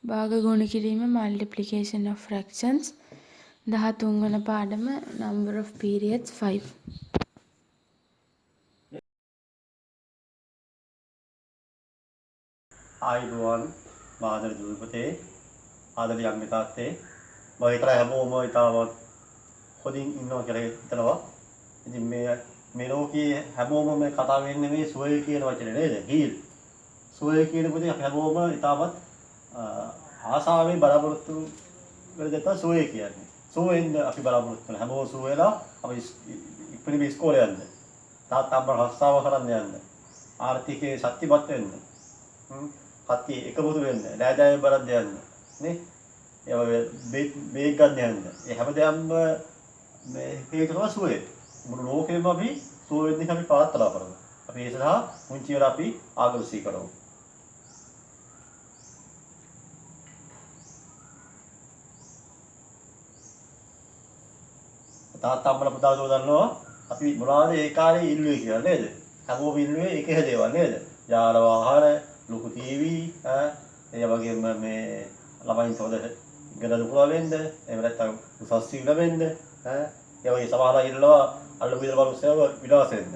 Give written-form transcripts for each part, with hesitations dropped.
භාග ගුණ කිරීම multiplication of fractions 13 වන පාඩම number of periods 5. ආයුබෝවන් මාදර දුපතේ ආදර යම්මේ තාත්තේ මම හිතලා හැමෝම ඉතාලවත් හොඳින් ඉන්නවා කියලා හිතනවා. ඉතින් මේ ලෝකයේ හැමෝම මේ කතා වෙන්නේ මේ සුවය කියන වචනේ නේද? හීල්. සුවය කියන පොතේ අපි හැමෝම ඉතාලවත් ආසාවෙන් බලාපොරොත්තු වෙන දෙයක් තමයි සුවය කියන්නේ. සුවයෙන් අපි බලාපොරොත්තු වෙන හැමෝම සුවයලා අපි ඉපිරිමි ඉස්කෝලේ යන්න. තාත්තා අප්පා රස්සාව කරන්න යන්න. ආර්ථිකයේ ශක්තිමත් වෙන්න. කට්ටිය එකමුතු වෙන්න, නෑදෑයෝ බරක් දෙන්න නේ. ඒ වගේ බේක් ගන්න යන්න. ඒ හැමදේම මේ හේතු තමයි සුවය. මුළු ලෝකෙම අපි සුව වෙන්න අපි ප්‍රාර්ථනා කරමු. අපි ඒ සඳහා මුංචි වෙලා අපි ආගමසී කරමු. තාත්තා අම්මලා පුතාලා දන්නවා අපි මොනවද ඒ කාලේ ඉල්ලුවේ කියලා නේද? හැමෝම ඉල්ලුවේ එක එක දේවල් නේද? යාන වාහන, ලොකු ටීවී, ඒ වගේම මේ ළමයින්ට හොඳ ඉගෙන දුකලා වෙන්න, එහෙම නැත්නම් උසස් සීල වෙන්න, ඒ වගේ සමහර අය ඉන්නවා අල්ලු විතර බලුස්සව විලාස වෙන්න,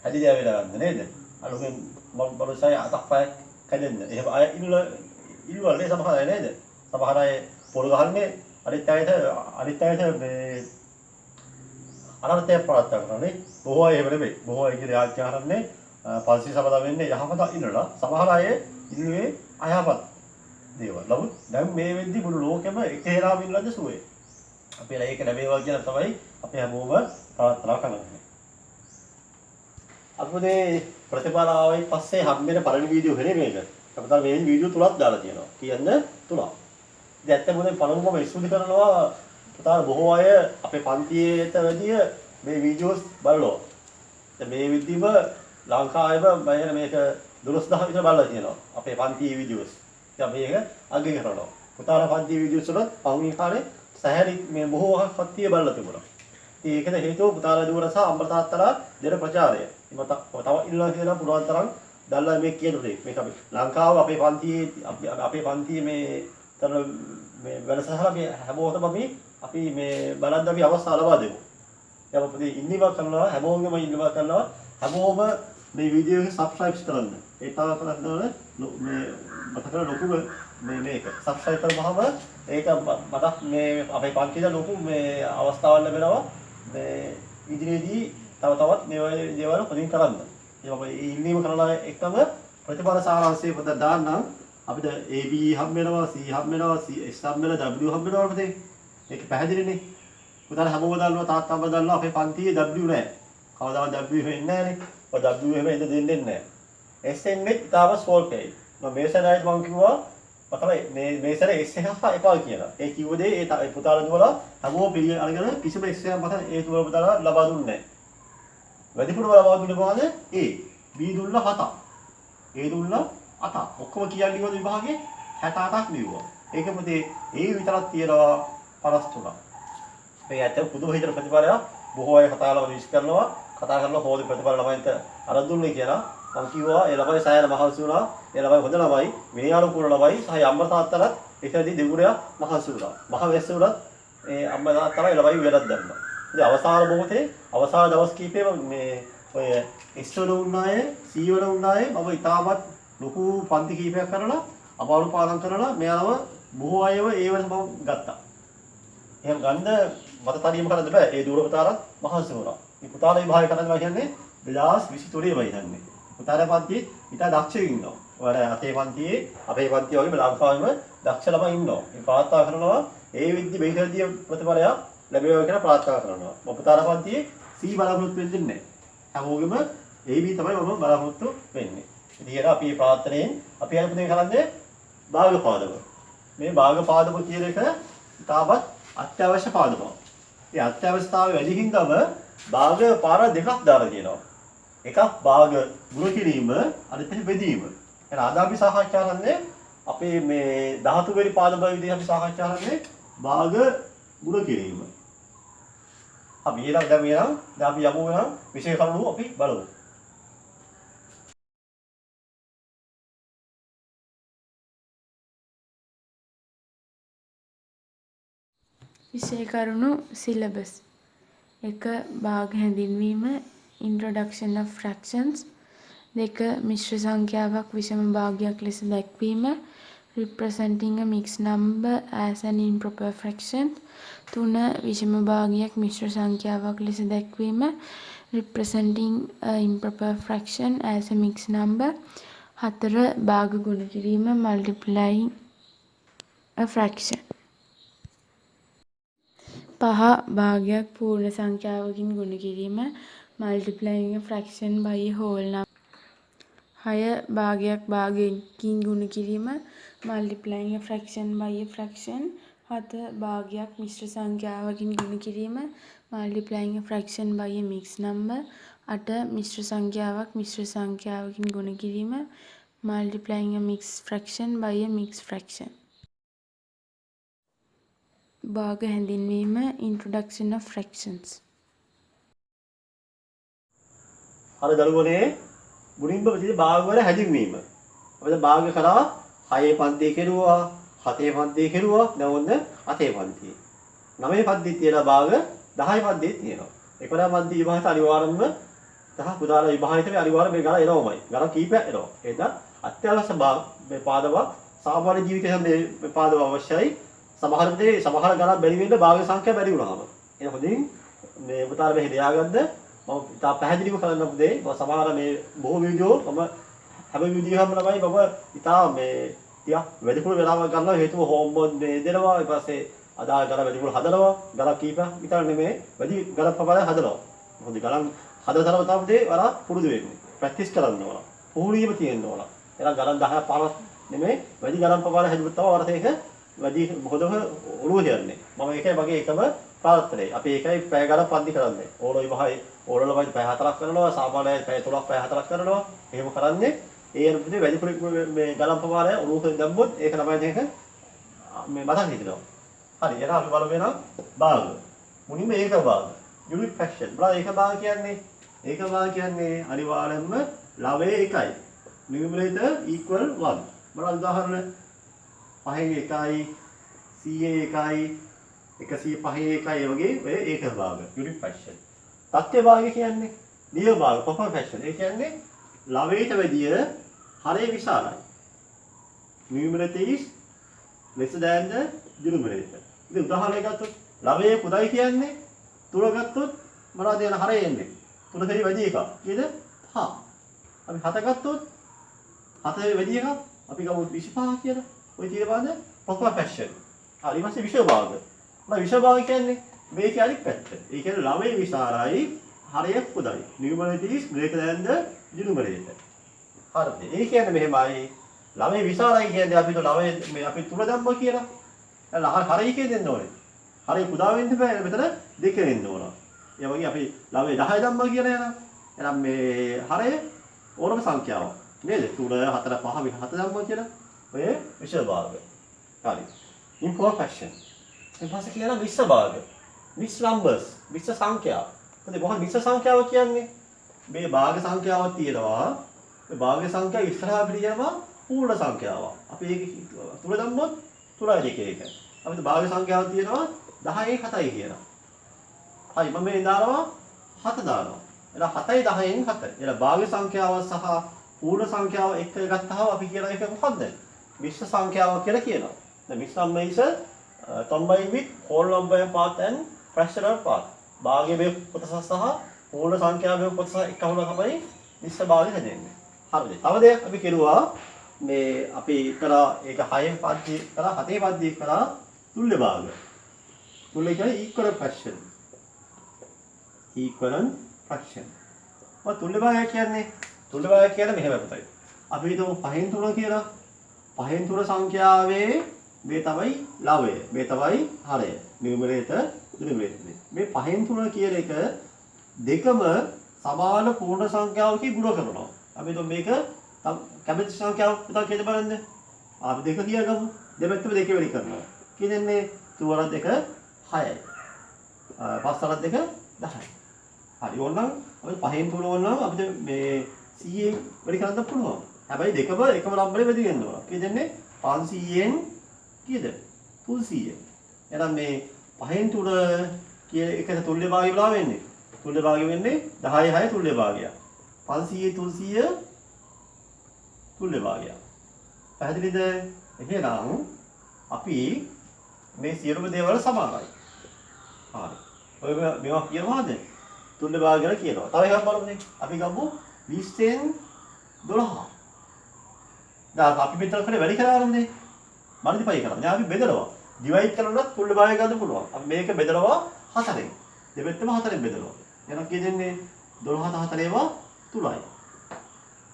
හැදිලා වෙලා ගන්න නේද? අලුගෙන් බලුස්සය අතක් පය කැදෙන්න. එහෙම අය ඉල්ලුවල් සමහර අය නේද? සමහර අය පොල් ගහන්නේ අනිත් අයට මේ අනර්ථයක් ප්‍රාර්ථනා කරන්නේ. බොහෝ අය එහෙම නෙමෙයි. බොහෝ අය කියන ආඥා කරන්නේ පන්සල් සමාදන් වෙන්නේ යහපත ඉන්නලා. සමහර අය ඉන්නේ අයහපත් දේවල්. නමුත් දැන් මේ වෙද්දි මුළු ලෝකෙම එක හේරාම ඉන්නද සුවේ. අපේ ඒක ලැබේවා කියලා තමයි අපි හැමෝම ප්‍රාර්ථනා කරන්නේ. අපේ ප්‍රතිඵල ආවයි පස්සේ හම්බෙන පළවෙනි වීඩියෝ හෙනේ මේක. අපි තව මේ වීඩියෝ තුනක් දාලා තියෙනවා. කියන්න තුනක්. ඉතින් ඇත්තටම මේ පළමුවම ස්තුති කරනවා පුතා බොහෝ අය අපේ පන්තියේට වැඩිය මේ වීඩියෝස් බලනවා. දැන් මේ විදිහම ලංකාවේම මම මේක 12000 විතර බලලා තියෙනවා. අපේ පන්තියේ වීඩියෝස්. ඉතින් මේක අගය කරනවා. පුතාලා පන්තියේ වීඩියෝස් වල පහුගිය කාලේ සැහැරි මේ බොහෝ කට්ටිය බලලා තිබුණා. ඉතින් ඒකද හේතුව පුතාලා දුවන සහ අම්බර තාත්තලා දෙන ප්‍රචාරය. ඉතින් මට තව ඉල්ලනවා කියලා පුළුවන් තරම් දැල්ලා මේ කියනුනේ. මේක අපි ලංකාව අපේ පන්තියේ මේ තන මේ වැඩසටහන අපි හැමෝටම අපි මේ බලන්න අපි අවස්ථාව ලබා දෙමු. දැන් අපි ඉන්නවා කරනවා හැමෝගෙම ඉන්නවා කරනවා හැමෝම මේ වීඩියෝ එක සබ්ස්ක්‍රයිබ් කරන්න. ඒ තව කරන්න ඕනේ මේ මතක ලොකුම මේක සබ්ස්ක්‍රයිබ් කරපුවාම ඒක මට මේ අපේ පන්තියේ ලොකු මේ අවස්ථාවක් ලැබෙනවා. මේ ඉදිරියේදී තව තවත් මේ වගේ දේවල් හොඳින් කරන්න. ඒ වගේ ඉන්නීම කරලා එකම ප්‍රතිඵල සාරාංශය පොත දාන්නම්. අපිට AB හම් වෙනවා, C හම් වෙනවා, S හම් වෙනවා, W හම් වෙනවා අපිට. ඒක පැහැදිලිනේ. පුතාලා හැමෝම දන්නවා තාත්තාම දන්නවා අපේ පන්තියේ W නෑ. කවදාවත් W වෙන්නේ නෑනේ. ඔය W එහෙම ඉඳ දෙන්නේ නෑ. S එන්නේ ඊටව ස්වල්පයි. මම මේ සැරේත් මම කිව්වා මතකයි මේ සැරේ S එකක් එපා කියලා. ඒ කිව්ව දේ ඒ පුතාලා දුවලා හැමෝම පිළිගන්න අරගෙන කිසිම S එකක් මත ඒ තුල පුතාලා ලබා දුන්නේ නෑ. වැඩිපුරම ලබා දුන්නේ මොකද? A. B දුන්නා 7ක්. A දුන්නා 8ක්. ඔක්කොම කියන්නේ මොකද විභාගේ 68ක් ලියුවා. ඒක පුතේ A විතරක් තියනවා 53ක්. මේ ඇත්ත පුදුම හිතන ප්‍රතිඵලයක්. බොහෝ අය කතා කරනවා හොද ප්‍රතිඵල ළමයින්ට අර දුන්නේ කියලා. මම කිව්වා ඒ ළමයි සෑහෙන මහන්සි වුණා. ඒ ළමයි හොඳ ළමයි, විනයානුකූල ළමයි සහ අම්මා තාත්තලාත් ඒකදී දෙගුණයක් මහන්සි වුණා. මහ වැස්ස උනත් ඒ අම්මා තාත්තලා ඒ ළමයි වෙලක් දැම්මා. ඉතින් අවසාන මොහොතේ අවසාන දවස් කිහිපෙම මේ ඔය S වල උන්නායේ C වල උන්නායේ මම ඉතාමත් ලොකු පන්ති කිහිපයක් කරලා අමාරු පාඩම් කරලා මෙයාව බොහෝ අයව ඒ වෙනස මම ගත්තා. එහෙනම් ගන්න මට තනියම කරන්න බෑ. ඒ දුර පුතාලත් මහන්සි වුණා. මේ පුතාලා විභාගය කරනවා කියන්නේ 2023 වෙයි යන්නේ. පුතාලා පන්තියේ ඊට දක්ෂ ඉන්නවා. ඔයාලා අපේ පන්තියේ වගේම ලංකාවෙම දක්ෂ ළමයි ඉන්නවා. මේ ප්‍රාර්ථනා කරනවා ඒ විද්‍ය බෙහෙතදී ප්‍රතිඵලයක් ලැබේවා කියලා ප්‍රාර්ථනා කරනවා. මම පුතාලා පන්තියේ C බලාපොරොත්තු වෙන්නේ නැහැ. හැමෝගෙම AB තමයි මම බලාපොරොත්තු වෙන්නේ. ඉතින් අපි ප්‍රාර්ථනාවෙන් අපි අනුපදේ කරන්නේ භාග පාදක. මේ භාග පාදක කියන එක තාමත් අත්‍යවශ්‍ය පාදකයක්. ඒ අත්‍යවශ්‍යතාවය වැඩි හින්දාම භාග පාර දෙකක් දාලා තියෙනවා. එකක් භාග ගුණ කිරීම, අනිත් එක බෙදීම. එහෙනම් අද අපි සාකච්ඡා කරන්නේ අපේ මේ 13 වෙනි පාදක විදිහට අපි සාකච්ඡා කරන්නේ භාග ගුණ කිරීම. අපි ඊළඟ දැන් අපි යමු වෙන විශේෂ කරුණු අපි බලමු. විෂය කරුණු සිලබස් 1. භාග හැඳින්වීම introduction of fractions. 2. මිශ්‍ර සංඛ්‍යාවක් විෂම භාගයක් ලෙස දැක්වීම representing a mixed number as an improper fraction. 3. විෂම භාගයක් මිශ්‍ර සංඛ්‍යාවක් ලෙස දැක්වීම representing a improper fraction as a mixed number. 4. භාග ගුණ කිරීම multiplying a fraction. 5. භාගයක් පූර්ණ සංඛ්‍යාවකින් ගුණ කිරීම multiplying a fraction by a whole number. 6. භාගයක් භාගයකින් ගුණ කිරීම multiplying a fraction by a fraction. 7. භාගයක් මිශ්‍ර සංඛ්‍යාවකින් ගුණ කිරීම multiplying a fraction by a mixed number. 8. මිශ්‍ර සංඛ්‍යාවක් මිශ්‍ර සංඛ්‍යාවකින් ගුණ කිරීම multiplying a mixed fraction by a mixed fraction. භාග හැඳින්වීම introduction of fractions. හරි දරුවනේ මුලින්ම විදිහේ භාග වල හැදින්වීම. අපි දැන් භාග කරා 6 පන්තිය කෙරුවා, 7 පන්තිය කෙරුවා, දැන් ඔන්න 8 පන්තිය. 9 පන්තිය තියෙනවා භාග 10 පන්තිය තියෙනවා. 11 පන්තිය විභාගයට අනිවාර්යයෙන්ම තහ පුදාන විභාගයට අනිවාර්යයෙන් මේ ගණන එනවමයි. ගණන කීපයක් එනවා. එහෙනම් අත්‍යවශ්‍ය මේ පාදවක් සාමාන්‍ය ජීවිතයේ මේ පාදව අවශ්‍යයි. සමහර දේ සමහර ගණන් බැරි වෙන්න භාග සංඛ්‍යා බැරි වුණාම. එහෙනම් හොඳින් මේ පුතාල මෙහි ලියාගන්න. මම ඉතා පැහැදිලිව කරන්න පුතේ මම සමහර මේ බොහෝ වීඩියෝ මම හැම වීඩියෝවකම තමයි මම ඉතා මේ ටිකක් වැඩිපුර වෙලාවක් ගන්නවා හේතුව හෝම්වර්ක් දෙනවා ඊට පස්සේ අදාළ ගණන් වැඩිපුර හදනවා ගණන් කීපයක් විතර නෙමෙයි වැඩි ගණන් ප්‍රමාණයක් හදනවා මොකද ගණන් හදතරම තමයි වරා පුරුදු වෙන්නේ ප්‍රැක්ටිස් කරන්න ඕන පුහුණු වීම තියෙන්න ඕන එහෙනම් ගණන් 10 15 නෙමෙයි වැඩි ගණන් ප්‍රමාණයක් හදුවොත් තමයි වරට ඒක වැඩි හොඳම ඔළුව යන්නේ මම ඒකයි මගේ එකම ප්‍රාර්ථනාවයි අපි ඒකයි පැය ගණන් පන්ති කරන්නේ ඕනෝ විභාගයේ ඕනෝ වගේ පැය 4ක් කරනවා සාමාන්‍යයෙන් පැය 3ක් පැය 4ක් කරනවා එහෙම කරන්නේ ඒ අනුපිට වැඩිපුර මේ ගණන් ප්‍රමාණය ඔළුවකින් දැම්මොත් ඒක තමයි මේක මේ මතක හිටිනවා හරි එහෙනම් අපි බලමු එහෙනම් භාග මුලින්ම ඒක භාග යුනිට් ෆ්‍රැක්ෂන් බලන්න ඒක භාග කියන්නේ අනිවාර්යයෙන්ම ලවයේ එකයි නියුමරේටර් ඉක්වල් 1 බලන්න උදාහරණ 5 1යි 100 1යි 105 1යි වගේ ඔය ඒක භාග යුනිට් ෆ්‍රැක්ෂන් තත්ත්ව භාගය කියන්නේ නියම භාග ප්‍රොපර් ෆ්‍රැක්ෂන් ඒ කියන්නේ ලවයට වැඩිය හරය විශාලයි නියුමරේටර් is lesser than the denominator ඉතින් උදාහරණයක් ගත්තොත් ලවයේ පුදයි කියන්නේ තුන ගත්තොත් මොනවද යන හරය එන්නේ තුන දෙවි වැඩි එකක් කීයද 5 අපි 7 ගත්තොත් 7 වැඩි එකක් අපි ගමු 25 කියලා ඔය තියෙන බාද ප්‍රොපර් ෆ්‍රැක්ෂන් හරි ඊපස්සේ විෂම භාග මොන විෂම භාග කියන්නේ මේකේ අනිත් පැත්ත. ඒ කියන්නේ ළමයේ විසරයි හරයක් පුදයි. numerator is greater than the denominator. හරිද? ඒ කියන්නේ මෙහෙමයි. ළමයේ විසරයි කියන්නේ අපිට ළමයේ මේ අපි තුන දැම්ම කියලා. හරයි කියන දෙන්න ඕනේ. හරය පුදා වෙන්න බෑ. මෙතන දෙක වෙන්න ඕන. ඒ වගේ අපි ළමයේ 10 දැම්ම කියලා යනවා. එහෙනම් මේ හරය ඕනම සංඛ්‍යාවක්. නේද? 3 4 5 7 දැම්ම කියලා. ඔය විෂම භාග. හරි. imperfection. ඊපස්සේ කියනවා මිශ්‍ර භාග. mixed numbers මිශ්‍ර සංඛ්‍යාව. මොකද මොකක්ද මිශ්‍ර සංඛ්‍යාව කියන්නේ? මේ භාග සංඛ්‍යාවක් තියෙනවා. මේ භාග සංඛ්‍යාව ඉස්සරහා පිළිගන්නවා පූර්ණ සංඛ්‍යාවක්. අපි ඒක තුන දැම්මොත් 3 2 1. අපිට භාග සංඛ්‍යාවක් තියෙනවා 10යි 7යි කියලා. හරි මම මේ දානවා 7 දානවා. එහෙනම් 7යි 10න් 7. එහෙනම් භාග සංඛ්‍යාව සහ පූර්ණ සංඛ්‍යාව එක්ක ගත්තාම අපි කියන එක මොකද්ද? මිශ්‍ර සංඛ්‍යාවක් කියලා කියනවා. දැන් mixed number is combined with whole number part and fractional part. භාගයේ කොටස සහ පූර්ණ සංඛ්‍යාවේ කොටස එකම තමයි මිශ්‍ර භාගය හැදෙන්නේ. හරිද? තව දෙයක් අපි කෙරුවා මේ අපි කරා ඒක 6 පන්ති කරා 7 පන්ති කරා තුල්‍ය භාග. තුල්‍ය කියන්නේ equivalent fraction. equivalent fraction. මොකද තුල්‍ය භාගය කියන්නේ මෙහෙම පුතයි. අපි හිතමු 5න් 3 කියලා. 5න් 3 සංඛ්‍යාවේ මේ තමයි ලවය. මේ තමයි හරය. numerator denominator. මේ 5න් 3 කියන එක දෙකම සමාන පූර්ණ සංඛ්‍යාවකින් ගුණ කරනවා. අපි හිතමු මේක කැමති සංඛ්‍යාවක් පුතා කියද බලන්න. අපි දෙක කියගමු. දෙපැත්තම දෙක වෙලි කරනවා. කියන්නේ 2 2 6යි. 5 2 10යි. හරි ඕනනම් අපි 5න් 3 ඕනනම් අපිට මේ 100න් වැඩි කරන්න පුළුවන්. හැබැයි දෙකම එකම නම්බරේ වැඩි වෙන්න ඕන. කියන්නේ 500න් කීයද? 300. එහෙනම් මේ 5න් 3 කියන එකට තුල්‍ය භාගය බලා වෙන්නේ. තුල්‍ය භාගය වෙන්නේ 10 6 තුල්‍ය භාගය. 500 300 තුල්‍ය භාගය. පැහැදිලිද? එහෙනම් අපි මේ සියලුම දේවල් සමානයි. හරි. ඔය මේවා කියනවාද? තුල්‍ය භාගය කියලා කියනවා. තව එකක් බලමුනේ. අපි ගමු 20න් 12. දැන් අපි මෙතන කරේ වැඩි කරාමනේ. මල්ටිප්ලයි කරා. දැන් අපි බෙදනවා. ඩිවයිඩ් කරනවත් තුල්‍ය භාගය ගන්න පුළුවන්. අපි මේක බෙදනවා 4ෙන්. දෙපැත්තම 4ෙන් බෙදනවා. එහෙනම් කීයදන්නේ 12 4 ඒවා 3යි.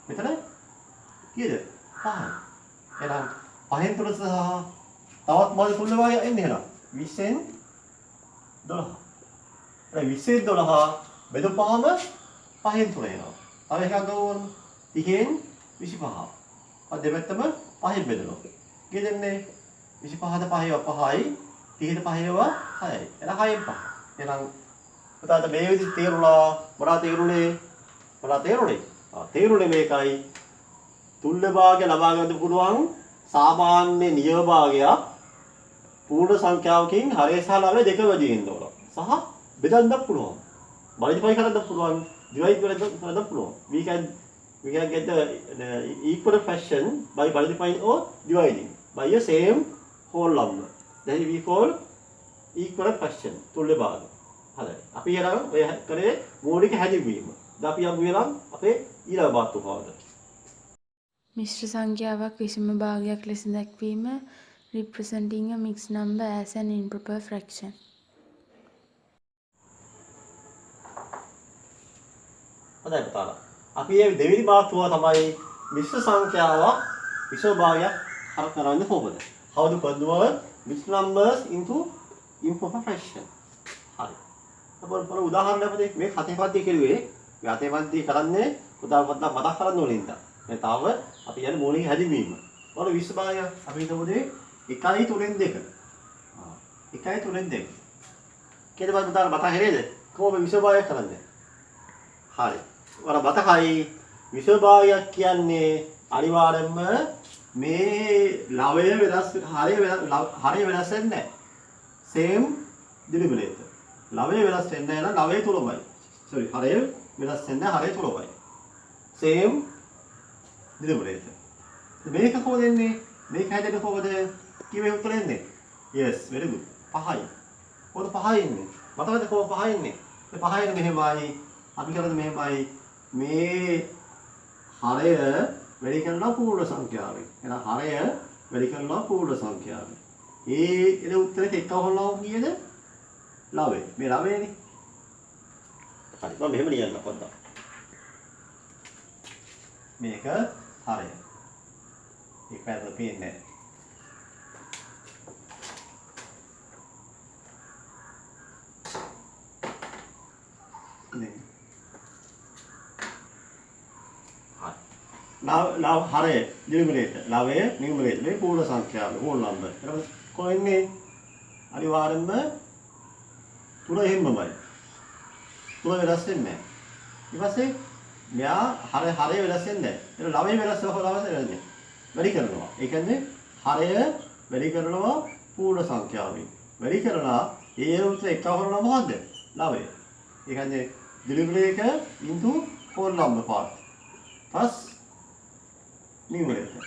මෙතන කීයද? 5යි. එහෙනම් 5න් 3 සහ තවත් මොකද තුල්‍ය භාගය එන්නේ එහෙනම් 20න් 12. එහෙනම් 20න් 12 බෙදපුවාම 5න් 3 එනවා. තව එකක් ගමු 30න් 25. අද දෙපැත්තම 5න් බෙදනවා. කීයදන්නේ 25ට 5 5යි 30ට 5 6යි. එහෙනම් 6න් 5. එහෙනම් පුතාට මේ විදිහට තේරුණා මොනවද තේරුනේ? මොනවද තේරුනේ? තේරුනේ මේකයි. තුල්‍ය භාගය ලබා ගන්න පුළුවන් සාමාන්‍ය නියම භාගයක් පූර්ණ සංඛ්‍යාවකින් හරය සහ ළමය දෙක වැඩි වෙන්න ඕන. සහ බෙදන්න පුළුවන්. මල්ටිප්ලයි කරන්න පුළුවන්. divide කරන්න පුළුවන්. We can get the equal fraction by multiplying or dividing by a same whole number. That we call equal fraction. තුල්‍ය භාගය. හරි. අපි යනවා ඔය කරේ මූලික හැදින්වීම. දැන් අපි යමු වෙනම් අපේ ඊළඟ මාතෘකාවට. මිශ්‍ර සංඛ්‍යාවක් විෂම භාගයක් ලෙස දැක්වීම representing a mixed number as an improper fraction. හොඳයි පුතාලා. අපි මේ දෙවෙනි මාතෘකාව තමයි මිශ්‍ර සංඛ්‍යාවක් විෂම භාගයක් හර කරන්නේ කොහොමද? How to convert mixed numbers into improper fraction. හරි. අපර උදාහරණයක් අපිට මේ හතේ පන්ති කෙරුවේ. මේ හතේ පන්ති කරන්නේ උදාහරණ පොඩ්ඩක් මතක් කරන්න ඕනේ ඉතින්. මේ තාම අපි යන්නේ මූලික හැදින්වීම. මොන විෂම භාගය අපි හිතමුනේ 1යි 3න් 2. 1යි 3න් 2. කේද බලන්න උදාහරණ මතක හැරෙයිද? කොහොමද විෂම භාගයක් කරන්නේ? හරි. වර මතකයි විෂම භාගයක් කියන්නේ අනිවාර්යයෙන්ම මේ ලවය වෙනස් හරය වෙනස් වෙන්නේ නැහැ. same denominator. ලවය වෙනස් වෙන්නේ නැහැ නම් ලවය තුලමයි. sorry හරය වෙනස් වෙන්නේ නැහැ හරය තුලමයි. same denominator. මේක කොහොමද එන්නේ? මේක හැදෙන්නේ කොහොමද? කිව්වේ උත්තර එන්නේ. yes very good. 5යි. කොහොමද 5යි එන්නේ? මතකද කොහොමද 5යි එන්නේ? මේ 5යි මෙහෙමයි. අපි කරන්නේ මෙහෙමයි. මේ හරය වැඩි කරනවා පූර්ණ සංඛ්‍යාවෙන්. එහෙනම් හරය වැඩි කරනවා පූර්ණ සංඛ්‍යාවෙන්. ඒ උත්තරේ එක හොල්ලවමු කියද? ලවය. මේ ලවයනේ. හරි. මම මෙහෙම ලියන්න පොඩ්ඩක්. මේක හරය. ඒක පැත්තට පේන්නේ now හරය numerator ලවය numerator මේ පූර්ණ සංඛ්‍යාව whole number. එතකොට කොහෙන්නේ අනිවාර්යෙන්ම තුන එහෙමමයි. තුන වෙනස් වෙන්නේ නැහැ. ඊට පස්සේ මෙයා හරය වෙනස් වෙන්නේ නැහැ. ඒක ලවය වෙනස් වෙන්නේ වැඩි කරනවා. ඒ කියන්නේ හරය වැඩි කරනවා පූර්ණ සංඛ්‍යාවෙන්. වැඩි කරලා ඒ උත්තර එක හොරනවා මොකද්ද? ලවය. ඒ කියන්නේ denominator into whole number part. plus numerator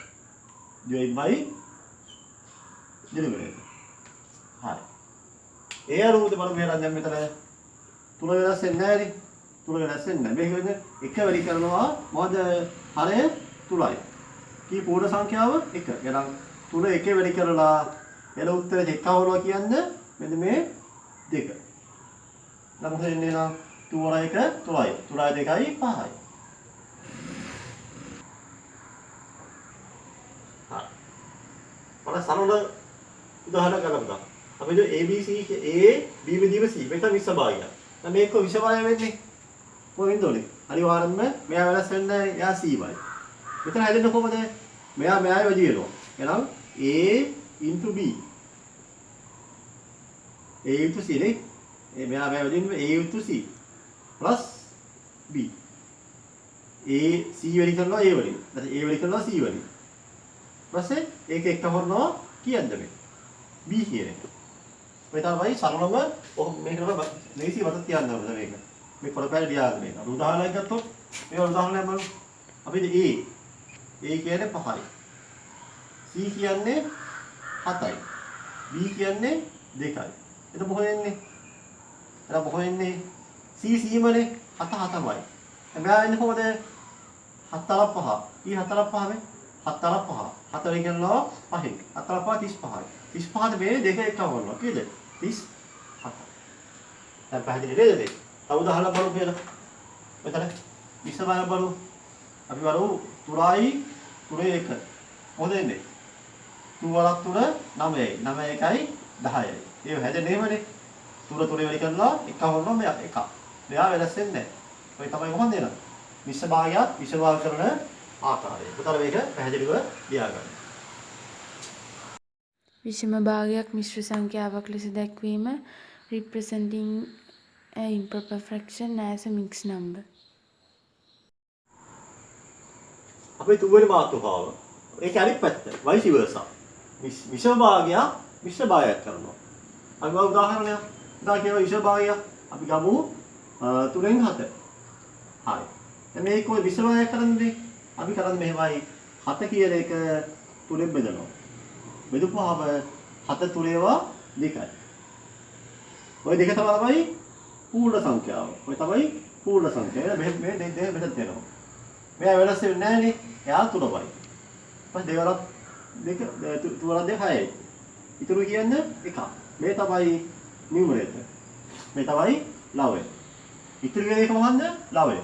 divide by denominator. හරි. ඒ අරුමුද බලමු එහෙනම් දැන් මෙතන තුන වෙනස් වෙන්නේ නැහැ නේ. තුන වෙනස් වෙන්නේ නැහැ. මේක වෙන්නේ එක වැඩි කරනවා මොකද හරය තුලයි. කී පූර්ණ සංඛ්‍යාව 1. එහෙනම් 3 1 වැඩි කරලා එළ උත්තරේ එක වුණා කියන්නේ මෙන්න මේ 2. නම් මොකද එන්නේ නම් 2 1 3යි. 3යි 2යි 5යි. මම සරල උදාහරණ ගන්නවා. අපි जो ABC A B විදිහම C මේක විෂම භාගයක්. දැන් මේක විෂම භාගය වෙන්නේ කොහෙන්ද උනේ? අනිවාර්යෙන්ම මෙයා වෙනස් වෙන්නේ එයා C වයි. මෙතන හැදෙන්නේ කොහොමද? මෙයා වැඩි වෙනවා. එහෙනම් A into B. A into C නේ. මෙයා වැඩි වෙන්නේ A into C plus B. A C වැඩි කරනවා A වලින්. ඊට A වැඩි කරනවා C වලින්. ඊපස්සේ ඒක එක හොරනවා කියද්ද මේ B කියන එක. ඔය තමයි සරලම මේක තමයි ලේසි වට තියන්න ඕනේ මේක. මේ පොරපෑල ලියාගෙන මේක. උදාහරණයක් ගත්තොත් මේ උදාහරණයක් බලමු. අපි A කියන්නේ 5යි. C කියන්නේ 7යි. B කියන්නේ 2යි. එතකොට මොකද එන්නේ? එතකොට මොකද එන්නේ? C මනේ 7 7යි. මෙයා එන්නේ කොහොමද? 7 5. E 7 5 7 5. 4 කියනවා 5. 4 5 35යි. 35ට මේ දෙක එකව කරනවා. කීයද? 37. දැන් පැහැදිලි නේද මේ? තව උදාහරණයක් බලමු කියලා. මෙතන 20 බලන්න බලමු. අපි බලමු 3යි 1. මොකද එන්නේ? 3 වරක් 3 9යි. 9යි 10යි. ඒක හැදෙන්නේ එහෙමනේ. 3 3 වෙලි කරනවා එකව කරනවා මෙයා එකක්. මෙයා වෙනස් වෙන්නේ නැහැ. ඔය තමයි කොහොමද එනවා? මිශ්‍ර භාගයක් විෂම භාග කරන ආකාරය. උතර මේක පැහැදිලිව ලියාගන්න. විෂම භාගයක් මිශ්‍ර සංඛ්‍යාවක් ලෙස දැක්වීම representing a improper fraction as a mixed number. අපේ තුන්වෙනි මාතෘකාව. ඒකේ අනිත් පැත්ත vice versa. විෂම භාගයක් මිශ්‍ර භාගයක් කරනවා. අපි ගමු උදාහරණයක්. උදා කියන විෂම භාගයක් අපි ගමු 3න් 7. හරි. දැන් මේක කොයි විෂම භාගයක් කරන්නේ? අපි කරන්නේ මෙහෙමයි. 7 කියන එක 3ෙන් බෙදනවා. බෙදුවාම 7 3 2යි. ඔය දෙක තමයි පූර්ණ සංඛ්‍යාව. ඔය තමයි පූර්ණ සංඛ්‍යාව. මේ දෙක මෙතන තියෙනවා. මෙයා වෙනස් වෙන්නේ නැහනේ. එයා 3යි. ඊපස් දෙවරක් දෙක තුවරක් දෙක 6යි. ඉතුරු කියන්නේ 1. මේ තමයි නියුමරේටර්. මේ තමයි ලවය. ඉතුරු වෙන එක මොකන්ද? ලවය.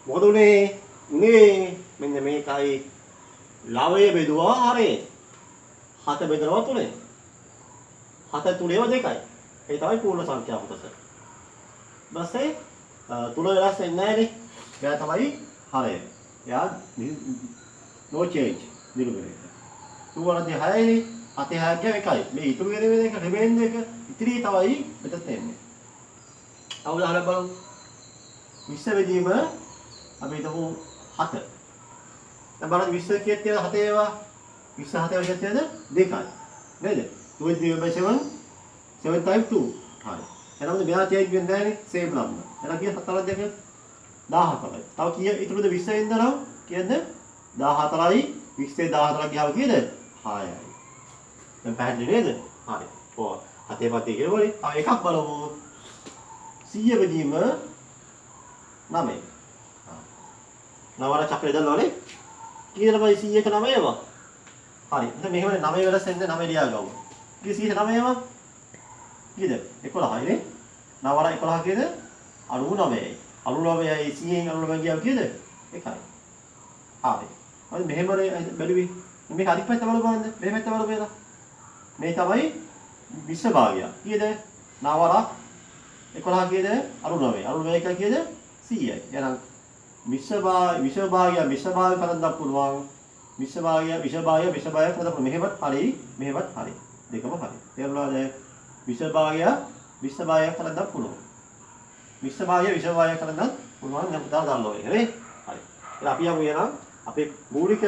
මොකද උනේ මෙන්න මේකයි ලවය බෙදුවා හරේ 7 බෙදනවා 3. 7 3 2යි. ඒ තමයි පූර්ණ සංඛ්‍යා කොටස. ඊපස්සේ 3 වෙනස් වෙන්නේ නැහැනේ. එයා තමයි හරය. එයා no change නිරුගණයට. 2 වරදී 6යි 7 6 එකයි. මේ ඉතුරු වෙන එක රිමේන් එක ඉතිරි තමයි මෙතන එන්නේ. අවුලහල බලමු. විශ්ව බෙදීම අපි හිතමු 7. දැන් බලන්න විශ්ව කීයක් තියෙනවද 7 ඒවා? විශ්ව 7 ඒවා තියෙනවද? 2යි. නේද? 2 divided by 7 7 times 2. හරි. එහෙනම් මෙයා චේන්ජ් වෙන්නේ නැහැනේ same number. එහෙනම් කීයක් 7ක් දෙක 14යි. තව කීය ඉතුරුද 20 ඉඳන් නම් කීයද? 14යි 20 14ක් ගියාම කීයද? 6යි. දැන් පැහැදිලි නේද? හරි. ඔව්. 7 පතේ කියවලේ. තව එකක් බලමු. 100 බෙදීම 9. නවර චක්‍රය දානවානේ. කීයද බයි 100ට 9 ඒවා? හරි. දැන් මෙහෙමනේ 9 වෙනස් වෙන්නේ 9 ලියා ගමු. කී 100ට 9 ඒවා? කීයද? 11යි නේ. නවර 11 කීයද? 99යි. 99යි 100න් 99 ගියාම කීයද? 1යි. හරි. හරි මෙහෙමනේ බැලුවේ. මේක අනිත් පැත්ත බලන්න. මේ පැත්ත බලන්න. මේ තමයි විශ්ව භාගය. කීයද? නවරක් 11 කීයද? 99. 99 එක කීයද? 100යි. එහෙනම් විශ්ව භාගය කරන්න පුළුවන්. විශ්ව භාගය කරන්න පුළුවන්. මෙහෙමත් හරි, මෙහෙමත් හරි. දෙකම හරි. තේරුණාද? විශ්ව භාගය කරන්න පුළුවන්. විශ්ව භාගය කරන්න පුළුවන් නම් දාන්න ඕනේ. හරි? හරි. එහෙනම් අපි යමු එනම් අපේ මූලික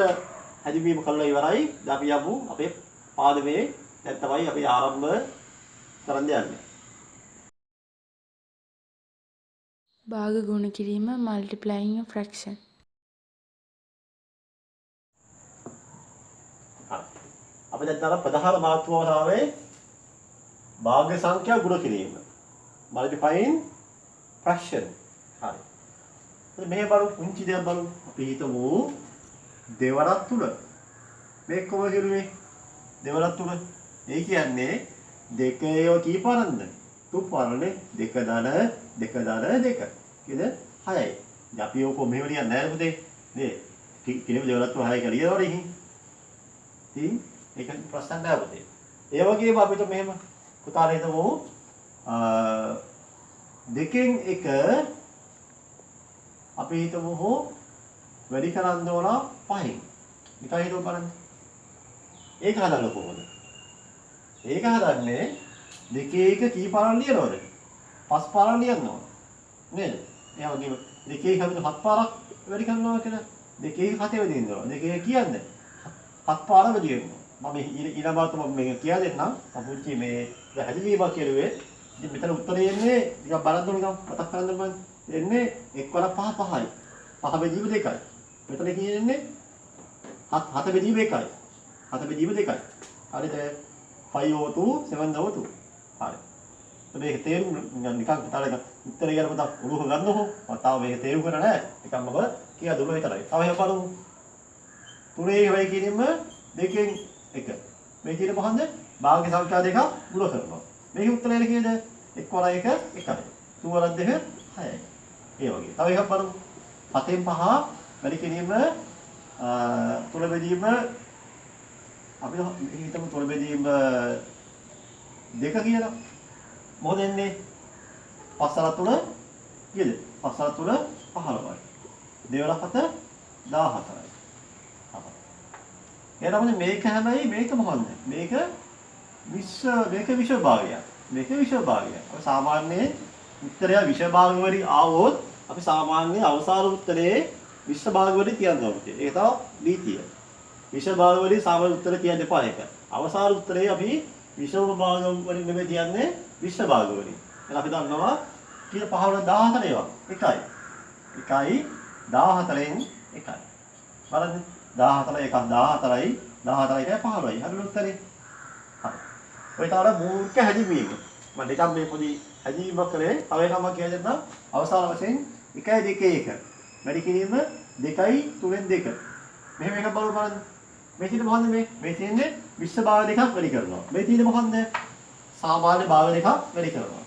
හැදින්වීම කළා ඉවරයි. දැන් අපි යමු අපේ පාඩමේ දැන් තමයි අපි ආරම්භ කරන්න යන්නේ. භාග ගුණ කිරීම multiplying a fraction. හරි. අපි දැන් තර ප්‍රධාන මාතෘකාවේ භාග සංඛ්‍යා ගුණ කිරීම. multiplying fraction. හරි. මේ බලමු පුංචි දෙයක් බලමු. අපි හිතමු දෙවරක් 3. මේක කොහොමද කියුවේ? දෙවරක් 3. ඒ කියන්නේ දෙකේ කී පාරක්ද? තුන් පාරනේ. 2 දාන 2. කීයද? 6යි. ඉතින් අපි ඕක මෙහෙම ලියන්නේ නැහැ පුතේ. නේ. කිනෙම දෙවරක් 3 6 කියලා ලියනවනේ ඉතින්. ඉතින් ඒක ප්‍රශ්න නැහැ පුතේ. ඒ වගේම අපිට මෙහෙම පුතාලා හිතමු දෙකෙන් එක අපි හිතමු වැඩි කරන්න ඕන 5න්. නිකන් හිතමු බලන්න. ඒක හදන්න කොහොමද? ඒක හදන්නේ දෙකේ එක කී පාරක් ලියනවද? 5 පාරක් ලියන්න ඕන. නේද? ඒ වගේම දෙකේ හැමදේම 7 පාරක් වැඩි කරනවා කියලා. දෙකේ 7 වැඩි වෙනවා. දෙකේ කියන්නේ 7 පාරක් වැඩි වෙනවා. මම ඊළඟට මම මේක කියලා දෙන්නම්. අපුච්චි මේ හැදිවීමක් කෙරුවේ. ඉතින් මෙතන උත්තරේ එන්නේ ටිකක් බලන්න ඕන නිකන් මතක් කරගන්න බලන්න. එන්නේ 1 වර 5 5යි. 5 බෙදීම 2යි. මෙතන කියන්නේ 7 බෙදීම 1යි. 7 බෙදීම 2යි. හරිද? 5/2 7/2. හරි. මේක තේරුම් නිකන් කතාවක උත්තර කියන පොත උරුහ ගන්නකො. මම තාම මේක තේරුම් කරලා නැහැ. නිකන් මම කියලා දුන්නා විතරයි. තව එහෙම බලමු. 3 වෙයි කිරීම 2කින් 1. මේ කියන මොකන්ද? භාග්‍ය සංඛ්‍යා දෙක ගුණ කරනවා. මේකේ උත්තරය කීයද? 1 වර 1 1යි. 2 වර 2 6යි. ඒ වගේ. තව එකක් බලමු. 7න් 5 වැඩි කිරීම 3 බෙදීම අපි හිතමු 3 බෙදීම 2 කියලා. මොකද එන්නේ? 5 වර 3 කීයද? 5 වර 3 15යි. 2 වර 7 14යි. එහෙනම් මේක හැබැයි මේක මොකන්ද? මේක විශ්ව භාගයක්. මේක විශ්ව භාගයක්. අපි සාමාන්‍යයෙන් උත්තරය විශ්ව භාග වලින් ආවොත් අපි සාමාන්‍යයෙන් අවසාන උත්තරේ විශ්ව භාග වලින් තියන්න ඕනේ. ඒක තමයි නීතිය. විශ්ව භාග වලින් සාමාන්‍ය උත්තරේ තියන්න එපා ඒක. අවසාන උත්තරේ අපි විශ්ව භාග වලින් නෙමෙයි තියන්නේ විශ්ව භාග වලින්. එහෙනම් අපි දන්නවා කීය 5 වල 14 ඒවා. 1යි. 1යි 14න් 1යි. බලන්න 14 1 14යි 14යි 15යි. හරිද උත්තරේ? හරි. ඔය තාර මූලික හැදින්වීම. මම දෙකක් මේ පොඩි හැදින්වීමක් කරේ. තව එකක් මම කියලා දෙන්නම්. අවසාන වශයෙන් 1යි 2යි 1. වැඩි කිරීම 2යි 3න් 2. මෙහෙම එකක් බලන්න. මේ තියෙන්නේ මොකන්ද මේ? මේ තියෙන්නේ විශ්ව භාග දෙකක් වැඩි කරනවා. මේ තියෙන්නේ මොකන්ද? සාමාන්‍ය භාග දෙකක් වැඩි කරනවා.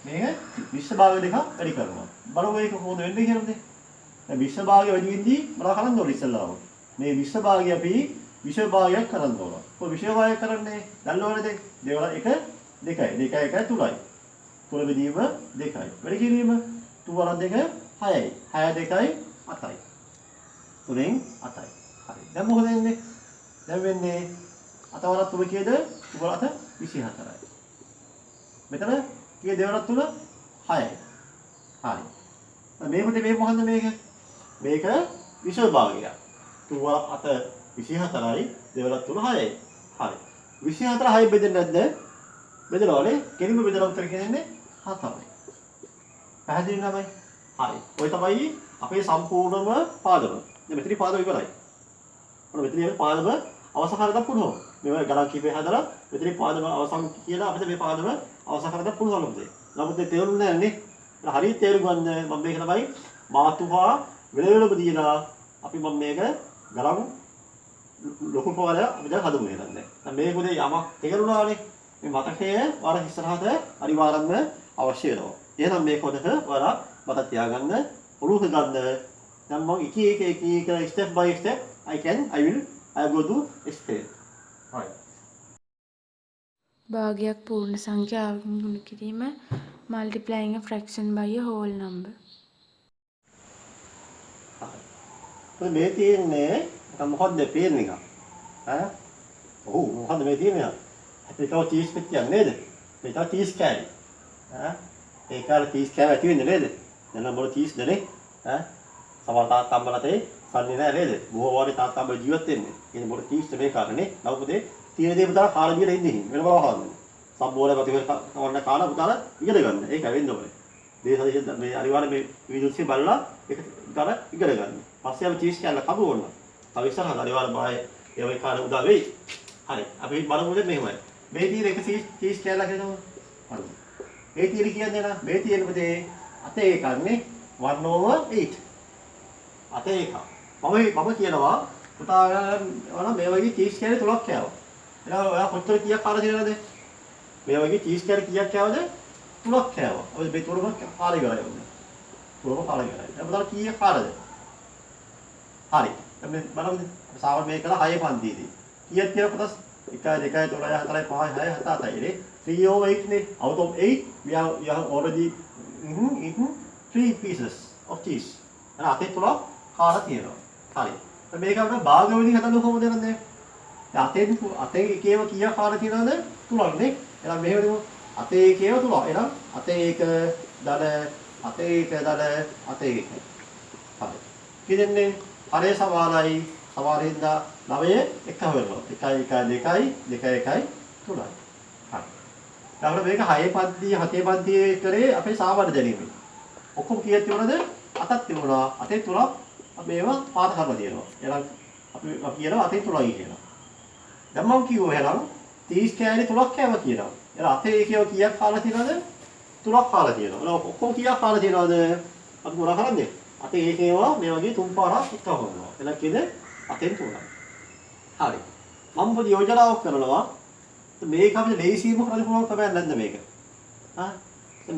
මේක විශ්ව භාග දෙකක් වැඩි කරනවා. බලමු මේක කොහොමද වෙන්නේ කියලාද? දැන් විශ්ව භාගය වැඩි වෙද්දී මොනවද කරන්න ඕනේ ඉස්සෙල්ලාම? මේ විශ්ව භාගය අපි විශ්ව භාගයක් කරන්න ඕන. ඔය විශ්ව භාගයක් කරන්නේ දන්නවනේද? දෙවල 1 2යි. 2 1 3යි. 3 බෙදීම 2යි. වැඩි කිරීම 2 වරක් 2 6යි. 6 2යි 8යි. 3න් 8යි. හරි. දැන් මොකද වෙන්නේ? දැන් වෙන්නේ 8 වරක් 3 කීයද? 2 වරක් 24යි. මෙතන කීය දෙවරක් 3 6යි. හරි. මේකට මේ මොකන්ද මේක? මේක විශ්ව භාගයක්. 2 වරක් 8 24යි දෙවරක් 3 6යි. හරි. 24 6 බෙදෙන්නේ නැද්ද? බෙදනවානේ. කෙලින්ම බෙදලා උත්තර කියන්නේ 7යි. පැහැදිලි නමයි. හරි. ඔය තමයි අපේ සම්පූර්ණම පාදම. දැන් මෙතන පාදම ඉවරයි. ඔන්න මෙතන පාදම අවසන් කරගන්න පුළුවන්. මේවා ගණන් කිපේ හදලා මෙතන පාදම අවසන් කියලා අපිට මේ පාදම අවසන් කරගන්න පුළුවන් නමුත්. නමුත් ඒ තේරුන්නේ නැහැ නේ. හරියට තේරුම් ගන්න මම මේක තමයි මාතුහා වෙලවෙලම දීලා අපි මම මේක ගණන් ලොකු පොරය අපි දැන් හදමු එහෙනම් දැන්. දැන් මේක උදේ යමක් තේරුණානේ. මේ මතකය වර ඉස්සරහට අනිවාර්යයෙන්ම අවශ්‍ය වෙනවා. එහෙනම් මේක හොදට වර මතක තියාගන්න ඔලුවක ගන්න. දැන් මම එක step by step I go to explain. right. භාගයක් පූර්ණ සංඛ්‍යාවකින් ගුණ කිරීම multiplying a fraction by a whole number. මේ තියෙන්නේ මොකක්ද පේන්නේ එක? ඈ? ඔව් මොකක්ද මේ තියෙන්නේ? අපිට තව 30 පෙට්ටියක් නේද? මේ තව 30 කෑලි. ඈ? ඒ කාලේ 30 කෑලි ඇති වෙන්නේ නේද? දැන් නම් මොන 30 දනේ? ඈ? සමහර තාත්තම්බලතේ සල්ලි නැහැ නේද? බොහෝ වාගේ තාත්තම්බල ජීවත් වෙන්නේ. ඉතින් මොන 30 මේ කාලේ නවුපතේ තියෙන දේ පුතාලා කාලා බීලා ඉන්නේ හිම. වෙන බව හදන්න. සම්බෝල ප්‍රතිවර කවන්න කාලා පුතාලා ඉගෙන ගන්න. ඒක වෙන්න ඕනේ. දේශ මේ අනිවාර්ය මේ වීඩියෝස්සේ බලලා ඒක උදාලා ඉගෙන ගන්න. පස්සේ අපි 30 කෑල්ල කපු ඕන. තව ඉස්සරහට අනිවාර්ය බාය ඒ වගේ කාලේ උදා වෙයි. හරි. අපි බලමු මෙහෙමයි. මේ තියෙන එක 30 කෑල්ල කියනවා. හරි. මේ තියෙන කියන්නේ නා මේ තියෙන පොතේ අතේ එකන්නේ 1/8. අතේ එක. මම කියනවා පුතා ඔයාලා මේ වගේ 30 කෑලි 3ක් කෑවා. එහෙනම් ඔයා කොච්චර කීයක් කාලා තියෙනවද? මේ වගේ 30 කෑලි කීයක් කෑවද? 3ක් කෑවා. ඔය මේ 3ම කාලා ඉවරයි ඔන්න. 3ම කාලා ඉවරයි. දැන් පුතාලා කීයක් කාලාද? හරි. දැන් මේ බලමු. සාමාන්‍ය මේක කළා 6 පන්තියේදී. කීයක් කියලා පුතා 1 2 3 4 5 6 7 8 3 over 8 නේ. Out of 8 we have already eaten 3 pieces of cheese. එහෙනම් අතේ 3ක් කාලා තියෙනවා. හරි. දැන් මේක අපිට භාග වලින් හදන්න කොහොමද කරන්නේ? දැන් අතේ එකේව කීයක් කාලා තියෙනවද? 3ක් නේ. එහෙනම් මෙහෙම දෙමු. අතේ එකේව 3. එහෙනම් අතේ එක ධන අතේ එක දල අතේ එක. හරි. කියෙන්නේ හරේ සමානයි සමානින්ද 9 එක වෙනවා. 1 1 2යි 2 1යි 3යි. හරි. ඊළඟට මේක 6 පන්තිය 7 පන්තියේ කරේ අපේ සාමාන්‍ය දැනීම. ඔක්කොම කීයක් තිබුණාද? 8ක් තිබුණා. අතේ 3ක් අපි ඒවා පාත කරලා තියෙනවා. එහෙනම් අපි කියනවා අතේ 3යි කියලා. දැන් මම කිව්වා එහෙනම් 30 කෑලි 3ක් කෑවා කියලා. එහෙනම් අතේ එකේව කීයක් කාලා තියෙනවද? 3ක් කාලා තියෙනවා. එහෙනම් ඔක්කොම කීයක් කාලා තියෙනවද? අපි මොනා කරන්නේ? අතේ එකේවා මේ වගේ 3 පාරක් එකව කරනවා. එහෙනම් කියන්නේ අතෙන් 3ක්. හරි. මම පොඩි යෝජනාවක් කරනවා. මේක අපිට ලේසියෙන්ම කරන්න පුළුවන් කමක් නැද්ද මේක? හා?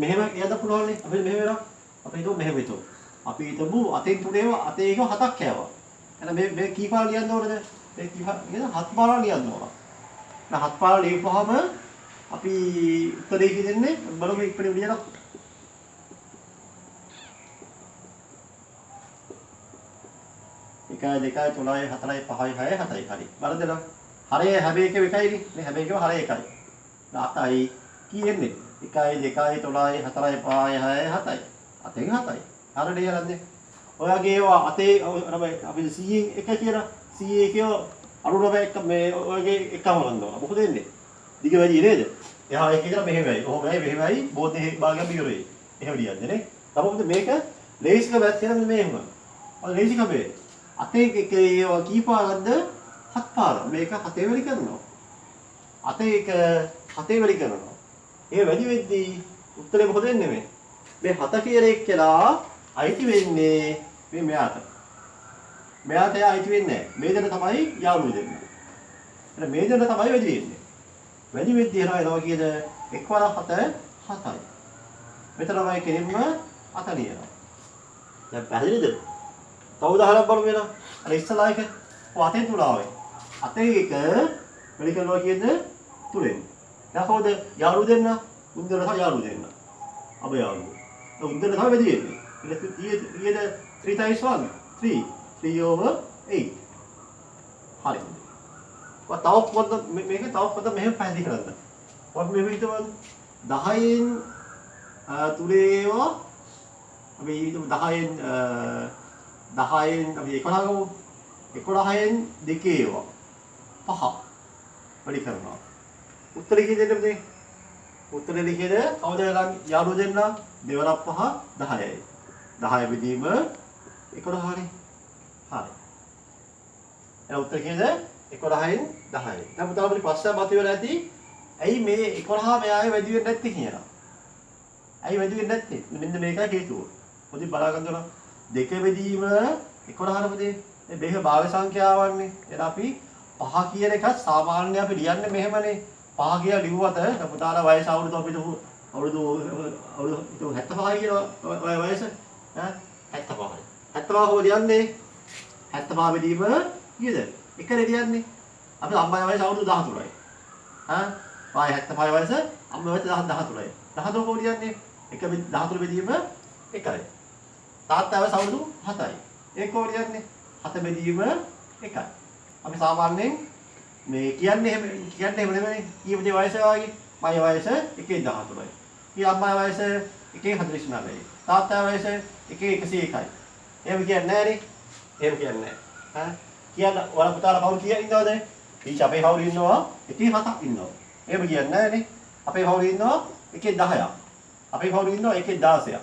මෙහෙම යන්න පුළුවන් නේ. අපිට මෙහෙම වෙනවා. අපි හිතුව මෙහෙම හිතුව. අපි හිතමු අතෙන් 3ේව අතේ එකව 7ක් කෑවා. එහෙනම් මේ කී පාර ලියන්න ඕනද? මේ කී පාර නේද? 7 පාර ලියන්න ඕන. දැන් 7 පාර ලියපුවාම අපි උත්තරේ කියෙන්නේ බලමු ඉක්මනින් ලියලා. එකයි දෙකයි තුනයි හතරයි පහයි හයයි හතයි. හරි. බලන්න. හරේ හැබැයි එකේ එකයිනේ. මේ හැබැයි එකේ හරේ එකයි. 8යි කියෙන්නේ. 1 2 3 4 5 6 7යි. අතෙන් 7යි. හරිද යන්නේ? ඔයගේ ඒවා අතේ අපි 100න් එක කියලා 100 එකේ අරුණව එක මේ ඔයගේ එකම ගන්නවා. මොකද වෙන්නේ? දිග වැඩි නේද? එහා එක කියලා මෙහෙමයි. කොහොමයි මෙහෙමයි බෝධේ භාගයක් බියරේ. එහෙම ලියන්නේ නේ. නමුත් මේක ලේසිකම වැත්තේ මෙහෙම. ඔය ලේසිකමේ අතේ එකේ ඒවා කී පාරක්ද? 7 පාර. මේක 7 වෙලි කරනවා. අතේ එක 7 වෙලි කරනවා. ඒ වැඩි වෙද්දී උත්තරේ මොකද වෙන්නේ මේ? මේ 7 කියන එක කියලා අයිති වෙන්නේ මේ මෙයාට. මෙයාට අයිති වෙන්නේ නැහැ. මේ දෙන්න තමයි යාළුවෝ දෙන්නේ. එහෙනම් මේ දෙන්න තමයි වැඩි වෙන්නේ. වැඩි වෙද්දී එනවා කියන 1 වර 7 7යි. මෙතන තමයි කෙලින්ම 8 ලියනවා. දැන් පැහැදිලිද? තව උදාහරණයක් බලමු වෙනවා. අර ඉස්සලා එක අතෙන් තුලාවේ. අතේ එක වැඩි කරනවා කියන්නේ තුලෙන්. දැන් කොහොමද යාළුවෝ දෙන්න? උන්දර තමයි යාළුවෝ දෙන්න. අපේ යාළුවෝ. උන්දර තමයි වැඩි වෙන්නේ. ඊට 3 times 1 3 3 over 8. හරි. තව පොත මේක තව පොත මෙහෙම පැහැදිලි කරන්න. ඔත් මෙහෙම හිතවලු 10න් තුලේවා අපි හිතමු 10න් අපි 11 ගමු. 11න් දෙකේවා 5 වැඩි කරනවා. උත්තරේ කී දෙන්නද මේ? උත්තරේ ලිඛිත කවුද යාළුවෝ දෙන්න? 2 වරක් 5 10යි. 10 බෙදීම 11නේ. හරි. එහෙනම් උත්තර කීයද? 11න් 10යි. දැන් පුතා අපිට ප්‍රශ්න මතුවෙලා ඇති. ඇයි මේ 11 මෙයාගේ වැඩි වෙන්නේ නැත්තේ කියලා? ඇයි වැඩි වෙන්නේ නැත්තේ? මෙන්න මේකයි හේතුව. පොඩි බලාගන්න ඕන. දෙක බෙදීම 11නේ. මේක භාග සංඛ්‍යාවන්නේ. එහෙනම් අපි 5 කියන එකත් සාමාන්‍ය අපි ලියන්නේ මෙහෙමනේ. 5 කියලා ලිව්වට දැන් පුතාලා වයස අවුරුදු අපිට අවුරුදු 75 කියන වයස ඈ 75යි. 75 කොහොමද ලියන්නේ? 75 බෙදීම කීයද? එකනේ ලියන්නේ. අපි අම්මගේ වයස අවුරුදු 13යි. වායි 75 වයස අම්මගේ වයස 13යි. 13 කොහොමද ලියන්නේ? 13 බෙදීම 1යි. තාත්තා වයස අවුරුදු 7යි. ඒක කොහොමද ලියන්නේ? 7 බෙදීම 1යි. අපි සාමාන්‍යයෙන් මේ කියන්නේ එහෙම නෙමෙයි. කීපේ වයස වාගේ මගේ වයස 1.13යි. කී අම්මගේ වයස 1.49යි. තාත්තා වයස 1.101යි. එහෙම කියන්නේ නැහැ නේ. එහෙම කියන්නේ නැහැ. කියන්න ඔයාලා පුතාලා කවුරු කීයක් ඉන්නවද? ඊච අපේ කවුරු ඉන්නවා? 1.7ක් ඉන්නවා. එහෙම කියන්නේ නැහැ නේ. අපේ කවුරු ඉන්නවා? 1.10ක්. අපේ කවුරු ඉන්නවා? 1.16ක්.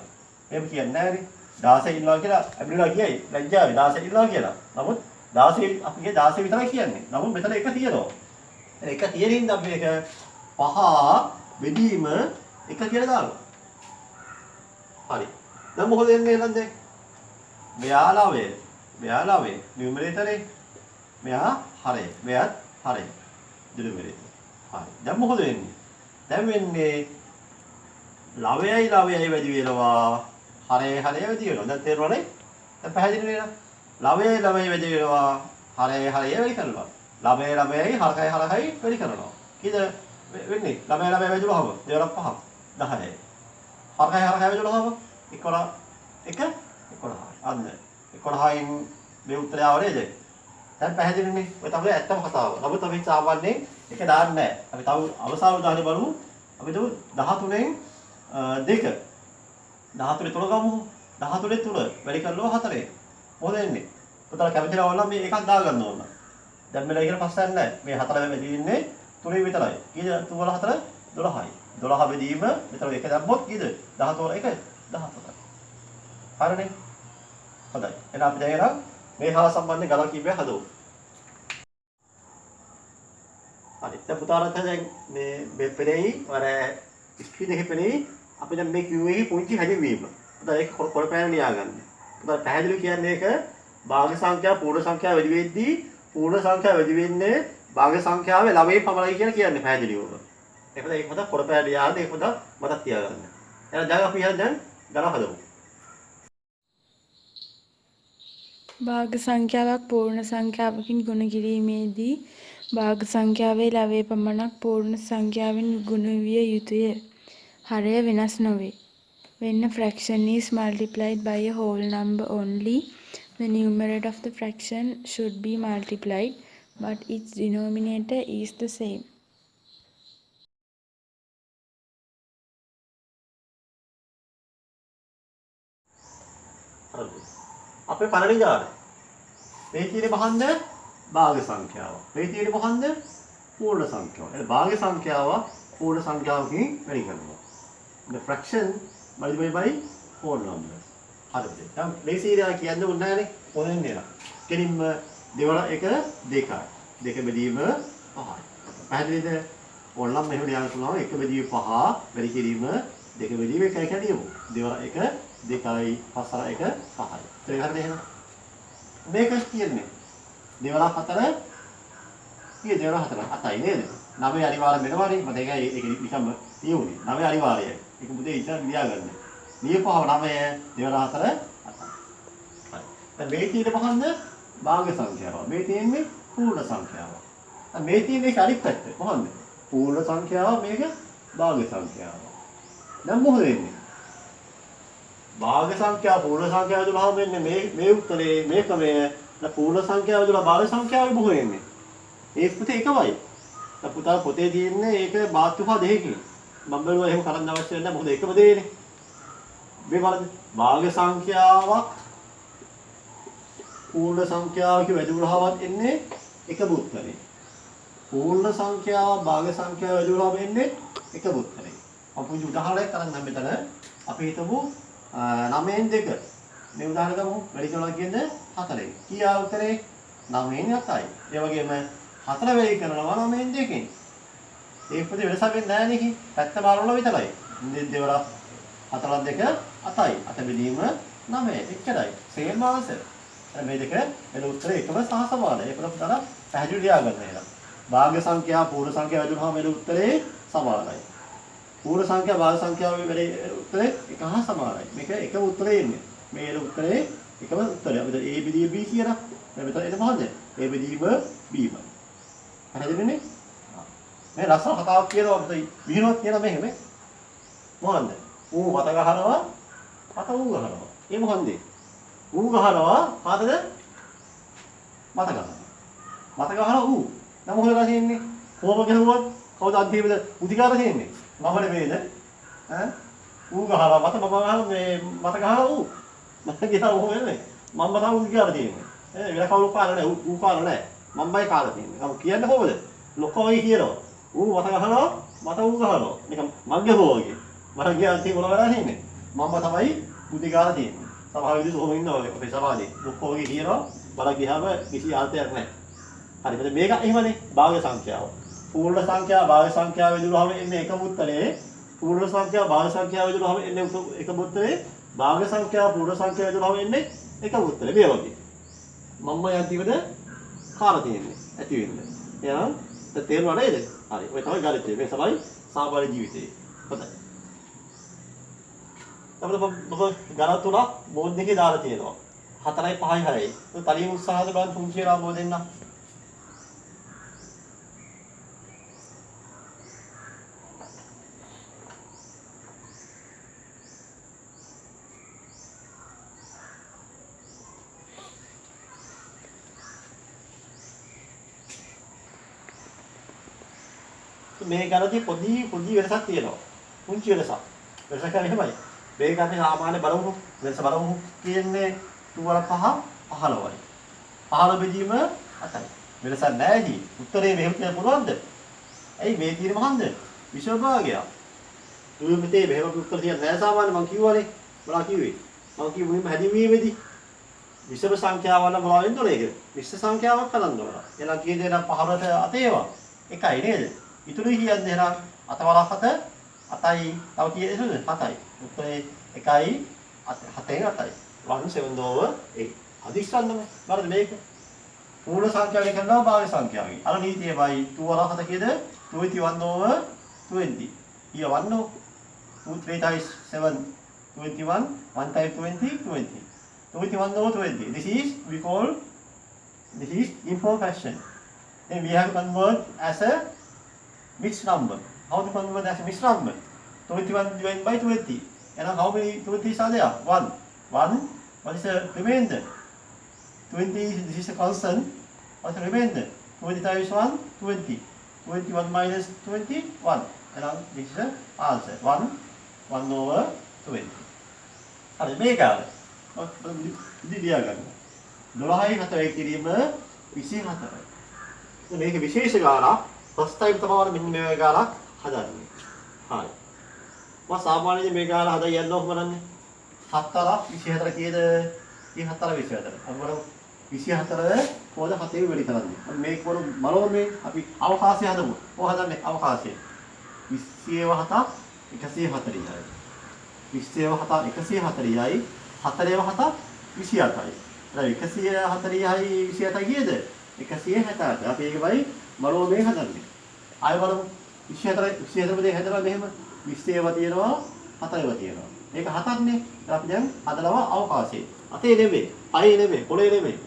එහෙම කියන්නේ නැහැ නේ. 16 ඉන්නවා කියලා අපිලා කියයි. ලැජ්ජාවේ 16 ඉන්නවා කියලා. නමුත් 16 අපි 16 විතරයි කියන්නේ. නමුත් මෙතන එක තියෙනවා. එක තියෙන හින්දා අපි එක 5 බෙදීම 1 කියලා දානවා. හරි. දැන් මොකද වෙන්නේ නේද? මෙයාලාවේ නියුමරේටරේ මෙයා හරේ. මෙයාත් හරේ. ඩිනොමිනේටර්. හරි. දැන් මොකද වෙන්නේ? දැන් වෙන්නේ ලවයයි වැඩි වෙනවා. හරේ වැඩි වෙනවා. දැන් තේරුණානේ? දැන් පැහැදිලි නේද? ලවයයි වැඩි වෙනවා. හරේ වැඩි කරනවා. ලවයයි හරකයි වැඩි කරනවා. කීයද වෙන්නේ? ලවයයි වැඩි වුණාම 2 5 10යි. හරකයි වැඩි වුණාම 11 අන්න 11න් මේ උත්තරය ආව නේද? දැන් පැහැදිලිනේ. ඔය තමයි ඇත්තම කතාව. නමුත් අපි සාමාන්‍යයෙන් එක දාන්නේ නැහැ. අපි තව අවසාන උදාහරණය බලමු. අපි 13න් 2 13 තුන ගමු. 13 තුන වැඩි කරනවා 4. මොකද වෙන්නේ? පුතාලා කැමති නම් මේ එකක් දාගන්න ඕන. දැන් මෙලා ඉගෙන පස්සෙන් නැහැ. මේ 4 වෙදී ඉන්නේ 3 විතරයි. කීයද 3 වල 4 12යි. 12 වෙදීම මෙතන එක දැම්මොත් කීයද? 14 1 14යි. හරිනේ. හොඳයි. එහෙනම් අපි දැන් එනවා මේ හා සම්බන්ධ ගණන් කීපයක් හදමු. හරි. දැන් පුතාලට දැන් මේ පෙරේයි අර ස්ක්‍රීන් එකේ පෙරේයි අපි දැන් මේ QA එකේ පුංචි හැදෙවීම. පුතා ඒක කොළ පෑන ලියාගන්න. පුතා පැහැදිලි කියන්නේ ඒක භාග සංඛ්‍යාව පූර්ණ සංඛ්‍යාව වැඩි වෙද්දී පූර්ණ සංඛ්‍යාව වැඩි වෙන්නේ භාග සංඛ්‍යාවේ ළමයි පමණයි කියලා කියන්නේ පැහැදිලිවම. ඒක පොත කොළ පෑන ලියාගන්න ඒක පොත මතක් තියාගන්න. එහෙනම් දැන් අපි දැන් ගණන් හදමු. භාග සංඛ්‍යාවක් පූර්ණ සංඛ්‍යාවකින් ගුණ කිරීමේදී භාග සංඛ්‍යාවේ ලවය පමණක් පූර්ණ සංඛ්‍යාවෙන් ගුණ විය යුතුය. හරය වෙනස් නොවේ. When a fraction is multiplied by a whole number only, the numerator of the fraction should be multiplied, but its denominator is the same. අපේ පළවෙනි ජාඩ. මේ තියෙන්නේ මහන්ද භාග සංඛ්‍යාව. මේ තියෙන්නේ මහන්ද පූර්ණ සංඛ්‍යාව. එහෙනම් භාග සංඛ්‍යාව පූර්ණ සංඛ්‍යාවකින් වැඩි කරනවා. The fraction multiplied by whole numbers. හරිද? දැන් ලේසියෙන් කියන්න ඕනේ නැහැනේ. පොතෙන් දෙනවා. කෙලින්ම දෙවල 1 2යි. 2 බෙදීම 5යි. පැහැදිලිද? ඕනනම් මෙහෙම ලියන්න පුළුවන් 1 බෙදීම 5 වැඩි කිරීම 2 බෙදීම 1යි කියලා ලියමු. දෙවල 1 2යි 5 1 5යි. ඒක හරිද එහෙනම්? මේක කියන්නේ දෙවල 4 කීයද දෙවල 4 8යි නේද? 9 අනිවාර්යෙන් වෙනවානේ. මට ඒක නිකම්ම ලියුනේ. 9 අනිවාර්යයි. ඒක මුදේ ඉතින් ලියාගන්න. ලියපුවම 9 දෙවල 4 8යි. හරි. දැන් මේ තියෙන පහන්ද භාග සංඛ්‍යාව. මේ තියෙන්නේ පූර්ණ සංඛ්‍යාව. දැන් මේ තියෙන එක අනිත් පැත්ත. කොහොමද? පූර්ණ සංඛ්‍යාව මේක භාග සංඛ්‍යාව. දැන් මොකද වෙන්නේ? භාග සංඛ්‍යාව පූර්ණ සංඛ්‍යාව දුනහම වෙන්නේ මේ උත්තරේ මේ ක්‍රමය. දැන් පූර්ණ සංඛ්‍යාව දුන භාග සංඛ්‍යාවයි බොහෝ වෙන්නේ. ඒ පුතේ එකමයි. දැන් පුතා පොතේ තියෙන්නේ ඒක මාතෘකා දෙකකින්. මම බැලුවා එහෙම කරන්න අවශ්‍ය නැහැ. මොකද එකම දෙයනේ. මේ බලන්න. භාග සංඛ්‍යාවක් පූර්ණ සංඛ්‍යාවක වැඩි වුණාවත් එන්නේ එකම උත්තරේ. පූර්ණ සංඛ්‍යාව භාග සංඛ්‍යාව වැඩි වුණාම එන්නේ එකම උත්තරේ. අපි උදාහරණයක් කරන්න මෙතන අපි හිතමු 9න් 2. මේ උදාහරණ ගමු. වැඩි කරනවා කියන්නේ 4යි. කීයා උත්තරේ? 9න් 7යි. ඒ වගේම 4 වැඩි කරනවා 9න් 2කින්. ඒ පොතේ වෙනසක් වෙන්නේ නැහැ නේ. පැත්ත මාරුණා විතරයි. දෙවල 4 2 8යි. 8 බෙදීම 9. එච්චරයි. සේම ආන්සර්. මේ දෙක වෙන උත්තරේ එකම සහ සමානයි. ඒක උතර පැහැදිලි ලියාගන්න එහෙනම්. භාග සංඛ්‍යාව පූර්ණ සංඛ්‍යාව වැඩි වුණාම වෙන උත්තරේ සමානයි. පූර්ණ සංඛ්‍යාව භාග සංඛ්‍යාව වැඩි උත්තරේ එක හා සමානයි. මේක එකම උත්තරේ එන්නේ. මේ උත්තරේ එකම උත්තරය. අපිට A බෙදී B කියලා. දැන් මෙතන එන මොකද්ද? A බෙදීම B. හරිදනේ? මේ ලස්සන කතාවක් කියනවා අපිට විහිළුවක් කියන මෙහෙම. මොකන්ද? ඌ මත ගහනවා, මත ඌ ගහනවා. ඒ මොකන්ද? ඌ ගහනවා, කාටද? මත ගහනවා. මත ගහනවා ඌ. දැන් මොකද කරන්නේ? කොහොම ගහුවත් කවුද අන්තිමේද උදිකාර තියෙන්නේ? මම නෙමෙයිද? ඈ? ඌ ගහනවා මත මම ගහනවා මේ මත ගහනවා ඌ. මට ගියා ඔහොම නෙමෙයි. මම තමයි උදිකාර තියෙන්නේ. වෙන කවුරු කාලා නැහැ. ඌ කාලා නැහැ. මම්මයි කාලා තියෙන්නේ. මම කියන්නේ කොහොමද? ලොකෝයි කියනවා. ඌ මත ගහනවා, මත ඌ ගහනවා. නිකන් මග්ගේ හො වගේ. මට ගියා අන්තිම මොන වෙලා තියෙන්නේ? මම්ම තමයි බුද්ධි කාලා තියෙන්නේ. සමහර විදිහට කොහොම ඉන්නවා වගේ අපේ සමාජයේ. ලොකෝ වගේ කියනවා. බල ගියාම කිසි අර්ථයක් නැහැ. හරි. මෙතන මේක එහෙමනේ භාග සංඛ්‍යාව. පූර්ණ සංඛ්‍යාව භාග සංඛ්‍යාව විදුනහම එන්නේ එකම උත්තරේ. පූර්ණ සංඛ්‍යාව භාග සංඛ්‍යාව විදුනහම එන්නේ එකම උත්තරේ. භාග සංඛ්‍යාව පූර්ණ සංඛ්‍යාව විදුනහම එන්නේ එකම උත්තරේ. මේ වගේ. මම්ම යන්තිමද කාලා තියෙන්නේ. ඇති වෙන්නේ. එහෙනම් තේරුණා නේද? හරි. ඔය තමයි ගණිතය. මේ තමයි සාමාන්‍ය ජීවිතේ. හොඳයි. අපිට ගණන් තුනක් බෝඩ් එකේ දාලා තියෙනවා. 4යි 5යි 6යි. ඒ තලියම උත්සාහද බලන්න තුන් කියලා බෝඩ් දෙන්න. මේ ගණන්දී පොඩි වෙනසක් තියෙනවා. පුංචි වෙනසක්. වෙනසක් කියන්නේ එහෙමයි. මේක අපි සාමාන්‍ය බලමු. වෙනස බලමු කියන්නේ 2 වර 5 15යි. 15 බෙදීම 8යි. වෙනසක් නැහැ නේ. උත්තරේ මෙහෙම කියන්න පුළුවන්ද? ඇයි මේ තියෙන මහන්ද? විෂම භාගයක්. දුමිතේ මෙහෙම උත්තර තියන්න නැහැ සාමාන්‍ය මම කිව්වනේ. මොනවා කිව්වේ? මම කිව්වේ මුලින්ම හැදින්වීමේදී විෂම සංඛ්‍යාවල මොනවා වෙනද ඒක? මිශ්‍ර සංඛ්‍යාවක් හදන්න ඕන. එහෙනම් කී දෙනා 15ට 8 ඒවා? එකයි නේද? ඉතුරු කියන්නේ එහෙනම් 8 වරක් 7 8යි. තව කීයද? 7යි. උත්තරේ 1යි 7ෙන් 8යි. 1 7 over 8. අදිස්සන්නම. හරිද මේක? පූර්ණ සංඛ්‍යාවෙන් කරනවා භාග සංඛ්‍යාවෙන්. අර නීතියමයි 2 වරක් 7 කීයද? 21 over 20. Here 1 no. 2 3 times 7 21. 1 times 20 20. 21 over 20. This is informal fraction. Then we have to convert as a mixed number. How to convert as a mixed number? 21 divided by 20. And how many 20s are there? 1. 1. What is the remainder? 20. This is a constant. What's the remainder? 20 times 1, 20. 21 minus 20, 1. And now this is the answer. 1 over 20. හරි මේක ආර. ඉතින් ලියා ගන්න. 12යි 4යි කිරීම 24යි. මේක විශේෂ ගානක්. First time තමයි මෙන්න මේ ගානක් හදන්නේ. හරි. මම සාමාන්‍යයෙන් මේ ගාන හදා යන්න ඕක බලන්නේ. 7 24 කීයද? 34 24. අපි බලමු 24 පොද 7 වෙලි කරන්නේ. අපි මේක වල බලමු අපි අවකාශය හදමු. කොහොමද හදන්නේ අවකාශය? 27 140යි. 27 140යි 4 7 28යි. දැන් 140යි 27යි කීයද? 168. අපි ඒක බයි බලමු මේ හදන්නේ. ආයෙ බලමු 24 24 දෙක හදලා මෙහෙම 20ව තියෙනවා 7ව තියෙනවා. මේක 7ක්නේ. අපි දැන් හදනවා අවකාශයේ. අතේ නෙමෙයි, පහේ නෙමෙයි, පොළේ නෙමෙයි.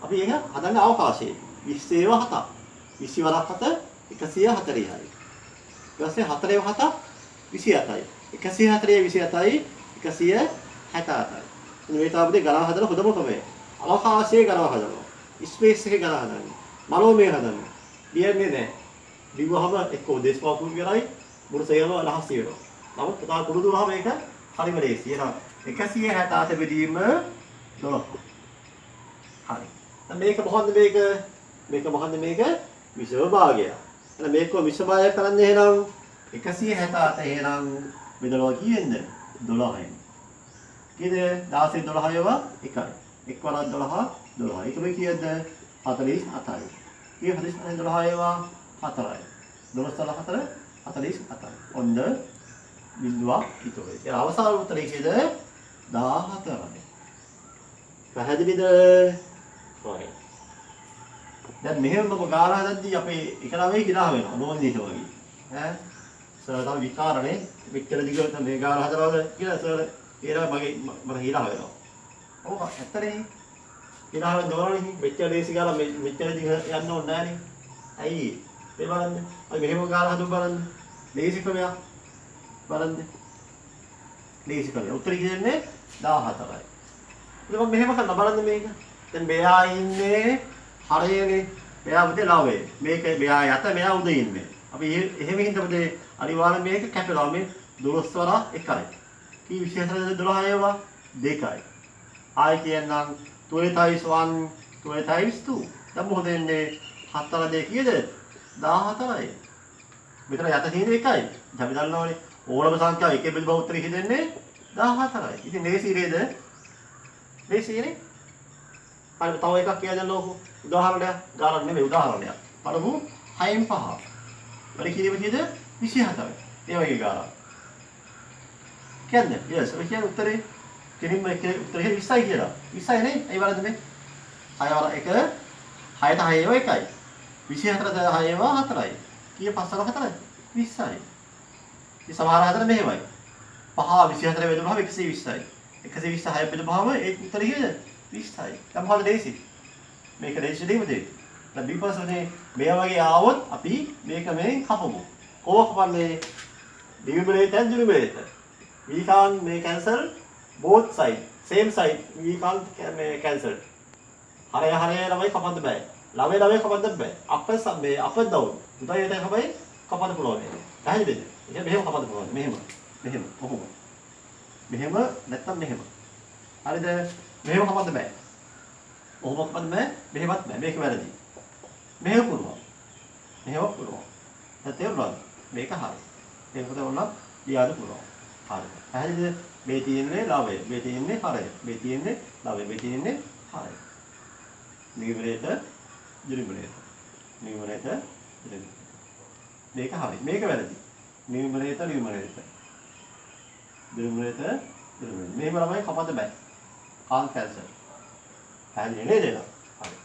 අපි ඒක හදන්නේ අවකාශයේ. 20ව 7. 20 වරක් 7 140යි. ඊට පස්සේ 4ව 7 28යි. 140 27යි 168යි. මේ තාපදේ ගණන් හදලා හොදම ක්‍රමය. අවකාශයේ ගණන් හදනවා. ස්පේස් එකේ ගණන් හදන්නේ. මනෝමය හදන්නේ. ලියන්නේ නැහැ. ලිව්වහම එක්ක උදේශපාලන කරයි මුළු සේම ලහස් වෙනවා. නමුත් පුතා පුරුදු වුණාම මේක හරිම ලේසි. එහෙනම් 168 බෙදීම 12. හරි. දැන් මේක මොකද්ද මේක? මේක මොකද්ද මේක? විෂම භාගය. එහෙනම් මේක විෂම භාගය කරන්නේ එහෙනම් 168 එහෙනම් බෙදලා කීයෙන්ද? 12යි. කීයද? 16 12ව 1යි. 1 වරක් 12 12. ඒක මේ කීයද? 48යි. කීය 48 12ව 4යි. 12 4 48යි. ඔන්න බිඳුවක් ඉතුරුයි. ඒ අවසාන උත්තරේ කීයද? 14යි. පැහැදිලිද? හරි. දැන් මෙහෙම ඔබ ගාන හදද්දී අපේ එකලාවේ හිනා වෙනවා. මොනවද වගේ. ඈ සර් තව විකාරනේ මෙච්චර දිගට මේ ගාන හදනවද කියලා සර් ඒනවා මගේ මට හිනා වෙනවා. ඔව් ඇත්තනේ. හිනා වෙන දෝරණේ මෙච්චර ලේසි ගාලා මෙච්චර දිග යන්න ඕනේ නෑනේ. ඇයි? මේ බලන්න. අපි මෙහෙම ගාන හදුව බලන්න. ලේසි ක්‍රමයක්. බලන්න. ලේසි ක්‍රමයක්. උත්තරේ කියන්නේ 14යි. ඉතින් මම මෙහෙම කරලා බලන්න මේක. දැන් මෙයා ඉන්නේ හරයනේ. මෙයා උදේ ලාවේ. මේක මෙයා යට මෙයා උදේ ඉන්නේ. අපි එහෙම හින්දාමද අනිවාර්යෙන් මේක කැපෙනවා මේ 12 වරක් 1යි. කී 24 12 ඒවා 2යි. ආයි කියන්නම් 12 times 1 12 times 2. දැන් මොකද එන්නේ 7 වල 2 කීයද? 14යි. මෙතන යට තියෙන්නේ 1යි. අපි දන්නවනේ ඕනම සංඛ්‍යාව එකේ බෙද බව උත්තරේ හිතෙන්නේ 14යි. ඉතින් මේ සීරේද? මේ සීරේ අර තව එකක් කියලා දෙන්නකො. උදාහරණයක් ගානක් නෙමෙයි උදාහරණයක්. බලමු 6න් 5. වැඩි කිරීම කීයද? 24යි. ඒ වගේ ගානක්. කියන්නේ yes ඔය කියන උත්තරේ කෙලින්ම එක උත්තරේ 20යි කියලා. 20යි නේ? ඒ වලද මේ? 6 වර 1 6ට 6 ඒවා 1යි. 24ට 6 ඒවා 4යි. කීය 5 වර 4යි? 20යි. මේ සමහර හතර මෙහෙමයි. 5 24 බෙදුනහම 120යි. 120 6 බෙදුනහම ඒ උත්තරේ කීයද? 20යි. දැන් මොකද ලේසි? මේක ලේසි දෙයිද? දැන් බිපස්සනේ මේ වගේ ආවොත් අපි මේක මේ කපමු. කොහොමද numerator and denominator? We can't cancel both sides. Same side we can't cancel. හරය ළමයි කපන්න බෑ. ළමයි කපන්න බෑ. up and down. උදේට තමයි කපන්න පුළුවන්. පැහැදිලිද? එහෙනම් මෙහෙම කපන්න පුළුවන්. මෙහෙම. කොහොමද? මෙහෙම නැත්තම් මෙහෙම. හරිද? මෙහෙම කපන්න බෑ. ඔහොම කපන්න බෑ. මෙහෙමත් බෑ. මේක වැරදි. මෙහෙම පුළුවන්. මෙහෙම පුළුවන්. දැන් තේරුණාද? මේක හරි. මේක උනත් ලියන්න පුළුවන්. හරි. පැහැදිලිද? මේ තියෙන්නේ ලවය. මේ තියෙන්නේ හරය. මේ තියෙන්නේ ලවය. මේ තියෙන්නේ හරය. නියුමරේටර් ඩිනොමිනේටර්. නියුමරේටර් ඩිනොමිනේටර්. මේක හරි. මේක වැරදි. නියුමරේටර් ඩිනොමිනේටර්. ඩිනොමිනේටර් ඩිනොමිනේටර්. මේක ළමයි කපන්න බෑ. can't cancel. පැහැදිලි නේද? හරි.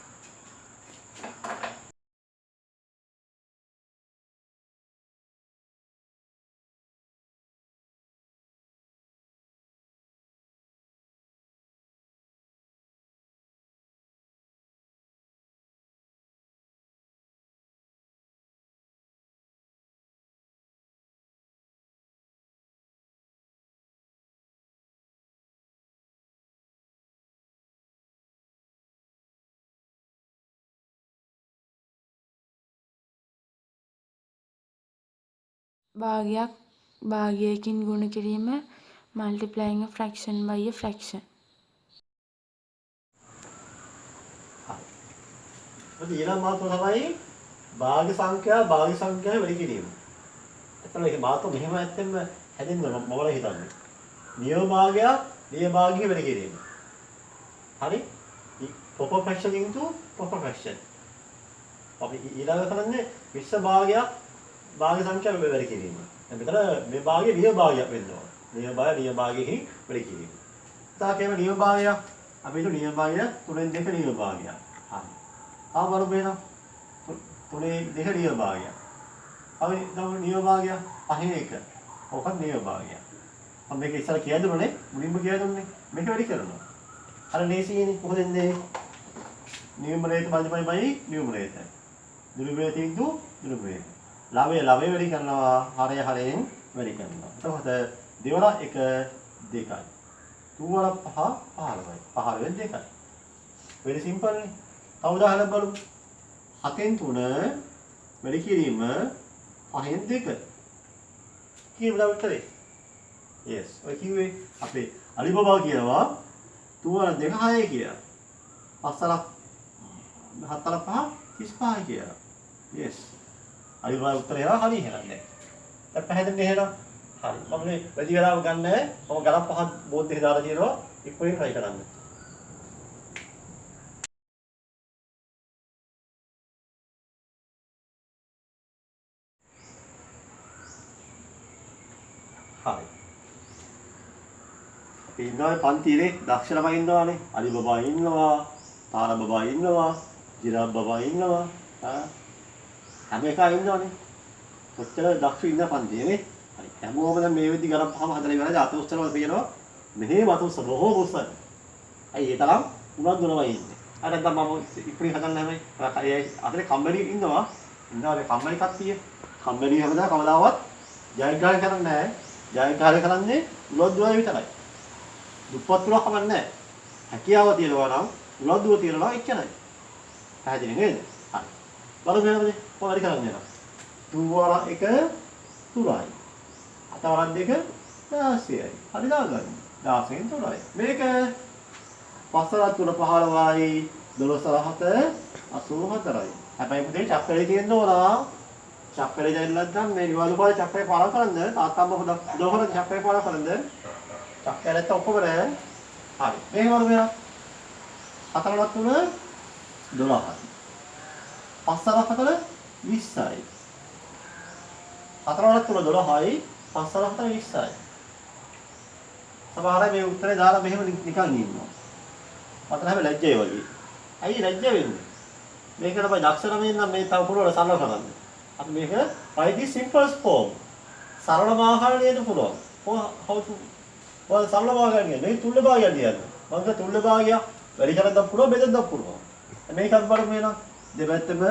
භාගයකින් ගුණ කිරීම multiplying a fraction by a fraction. හරි. ඊළඟ මාතෘකාව තමයි භාග්‍ය සංඛ්‍යාව වැඩි කිරීම. එතන මේ මාතෘකාව මෙහෙම ඇත්තෙම හැදෙන්න මම හිතන්නේ. නියම භාගය වැඩි කිරීම. හරි? proper fraction into proper fraction. අපි ඊළඟ කරන්නේ මිශ්‍ර භාග්‍ය සංඛ්‍යාව වැඩි කිරීම. දැන් මෙතන මේ භාගය නියම භාගයක් වෙන්න ඕන. නියම භාගයෙහි වැඩි කිරීම. තාකේම නියම භාගයක් අපි හිතුව නියම භාගය 3න් 2 නියම භාගයක්. හරි. ආවරු වෙනවා. 3න් 2 නියම භාගයක්. අපි තව නියම භාගයක් 5න් 1. ඔකත් නියම භාගයක්. මම මේක ඉස්සර කියලා දුන්නේ මුලින්ම කියලා දුන්නේ. මේක වැඩි කරනවා. අර ලේසියිනේ මොකද එන්නේ? නියුමරේටර් multiply by numerator. denominator into denominator. ලවය වැඩි කරනවා හරයෙන් වැඩි කරනවා. එතකොට 2 වල 1 2යි. 2 වල 5 15යි. 15 වෙන 2යි. very simple නේ. තව උදාහරණයක් බලමු. 7න් 3 වැඩි කිරීම 5න් 2. කීයද උත්තරේ? yes. ඔය කිව්වේ අපේ අලිබබා කියනවා 2 වල 2 6යි කියලා. 5 වල 7 වල 5 35යි කියලා. yes. අලිබබා උත්තරේ හරි එහෙනම් දැන්. දැන් පැහැදිලි එහෙනම්. හරි. මම මේ වැඩි වෙලාව ගන්න නැහැ. මම ගණන් පහක් බෝඩ් එකේ දාලා තියෙනවා. ඉක්මනින් try කරන්න. හරි. අපි ඉන්නවා පන්තියේ දක්ෂ ළමයි ඉන්නවානේ. අලි බබා ඉන්නවා, තාර බබා ඉන්නවා, ජිරාෆ් බබා ඉන්නවා. හැම එකම ඉන්නවානේ. කොච්චර දක්ෂ ඉන්න පන්තියේ නේ. හරි. හැමෝම දැන් මේ විදිහ ගණන් පහම හදලා ඉවරයි. අත උස්සනවා කියනවා. මෙහෙම අත උස්ස බොහෝ උස්සන. අයි ඒ තරම් උනන්දු ළමයි ඉන්නේ. අර දැන් මම ඉක්මනින් හදන්න හැමයි. අතේ කම්බලි ඉන්නවා. ඉන්නවා මේ කම්බලි කට්ටිය. කම්බලි හැමදාම කවදාවත් ජයග්‍රහණය කරන්නේ නැහැ. ජයග්‍රහණය කරන්නේ උලද්දුවයි විතරයි. දුප්පත් තුනක් කමන්නේ නැහැ. හැකියාව තියෙනවා නම් උලද්දුව තියෙනවා එච්චරයි. පැහැදිලි නේද? හරි. බලමු එහෙනම් කොහොමද කරන්නේ නේද? 2 වල 1 3යි. 7 වල 2 16යි. හරි දාගන්න. 16න් 3යි. මේක 5 වල 3 15යි. 12 වල 7 84යි. හැබැයි පුතේ චක්‍රේ තියෙන්න ඕන. චක්‍රේ දැල්ලක් ගන්න මේ නිවාලු පාර චක්‍රේ පාලන කරන්න තාත්තම්ම උදව් චක්‍රේ පාලන කරන්න චක්‍රය නැත්නම් ඔක්කොම නෑ හරි මේක වල මෙයා 4 වල 3 12යි 5 වල 4 20යි 4 වල 3 12යි 5 වල 4 20යි සමහර අය මේ උත්තරේ දාලා මෙහෙම නිකන් ඉන්නවා මට හැම ලැජ්ජයි වගේ ඇයි ලැජ්ජ වෙන්නේ මේක තමයි දක්ෂ නම් මේ තව පුළුවන් සරල කරන්න අපි මේක by the simplest form සරල මාර්ගයෙන් පුළුවන්. how to ඔය සරල මාර්ගයෙන් මේ තුල්ල භාගයක් කියන්නේ. මම කිය තුල්ල භාගයක් වැඩි කරන්න පුළුවන් බෙදන්න පුළුවන්. මේකත් බලමු එනවා. දෙපැත්තම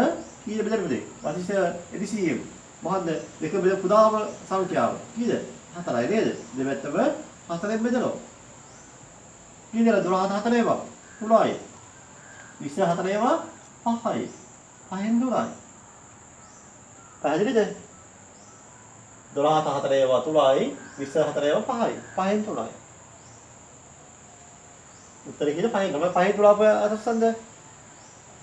කීයද බෙදන්නේ? පස්සේ එදිසියෙම. මොකද්ද? දෙක බෙද පුදාම සංඛ්‍යාව. කීයද? 4යි නේද? දෙපැත්තම 4ෙන් බෙදනවා. කීයද 12 4 ඒවා? 3යි. 24 ඒවා 5යි. 5ෙන් 3යි. පැහැදිලිද? 12 4 ඒවා 3යි 24 ඒවා 5යි 5න් 3යි උත්තරේ කියන පහෙන් තමයි පහෙන් තුල අපේ අසස්සන්ද.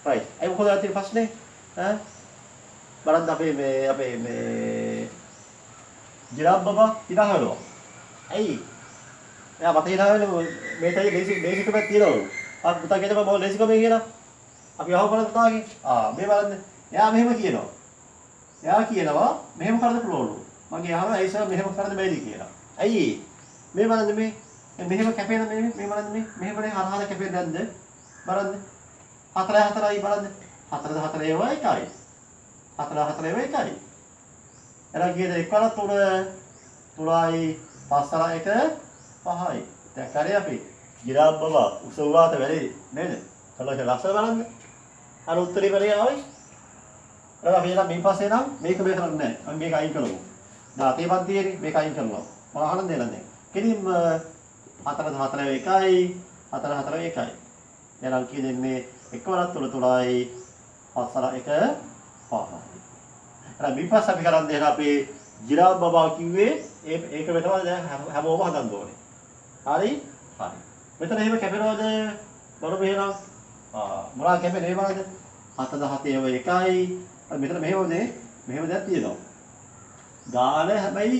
right. ඒ මොකද ඇත්තේ ප්‍රශ්නේ? ඈ බලන්න අපේ මේ ජිරාෆ් බබා ඉඳා හලෝ. ඇයි? එයා මට හිනා වෙන්නේ මේ තේ බේසිකම තියෙනවලු. ආ පුතා කියනවා මම ලේසිකම කියලා. අපි අහව බලන්න පුතාගේ. මේ බලන්න. එයා මෙහෙම කියනවා. එයා කියනවා මෙහෙම කරන්න පුළුවන්ලු. මගේ අහනවා ඇයි සර් මෙහෙම කරන්න බැරිද කියලා. ඇයි? මේ බලන්න මේ මෙහෙම කැපෙන මේ බලන්න මේ මෙහෙමනේ හරහාද කැපෙන්නේ නැද්ද? බලන්න. 4 බලන්න. 4 ඒවා එකයි. 4 ඒවා එකයි. එලා කියද 1 3යි 5 5යි. දැන් කරේ අපි ජිරාෆ් බබා උස උරාත වැඩි නේද? කලක ලස්සන බලන්න. අර උත්තරේ වෙලේ ආවයි. එලා අපි නම් මේ පස්සේ නම් මේක මේ කරන්නේ නැහැ. අපි මේක අයින් කරමු. දැන් අතේ පන්තියේනේ මේක අයින් කරනවා. මම අහන්න දෙන්න දැන්. කෙලින්ම 4 එකයි 4 එකයි. එනම් කියන්නේ 1 3යි 5 5යි. එලා මේ පස්සේ අපි කරන් දෙන අපේ ජිරාෆ් බබා කිව්වේ ඒක වෙතම දැන් හැමෝම හදන්න ඕනේ. හරි? හරි. මෙතන එහෙම කැපෙනවද? බලමු එහෙනම්. මොනවා කැපෙන්නේ බලන්න. 7 එකයි. මෙතන මෙහෙමනේ. මෙහෙම දැක් තියෙනවා. ගාන හැබැයි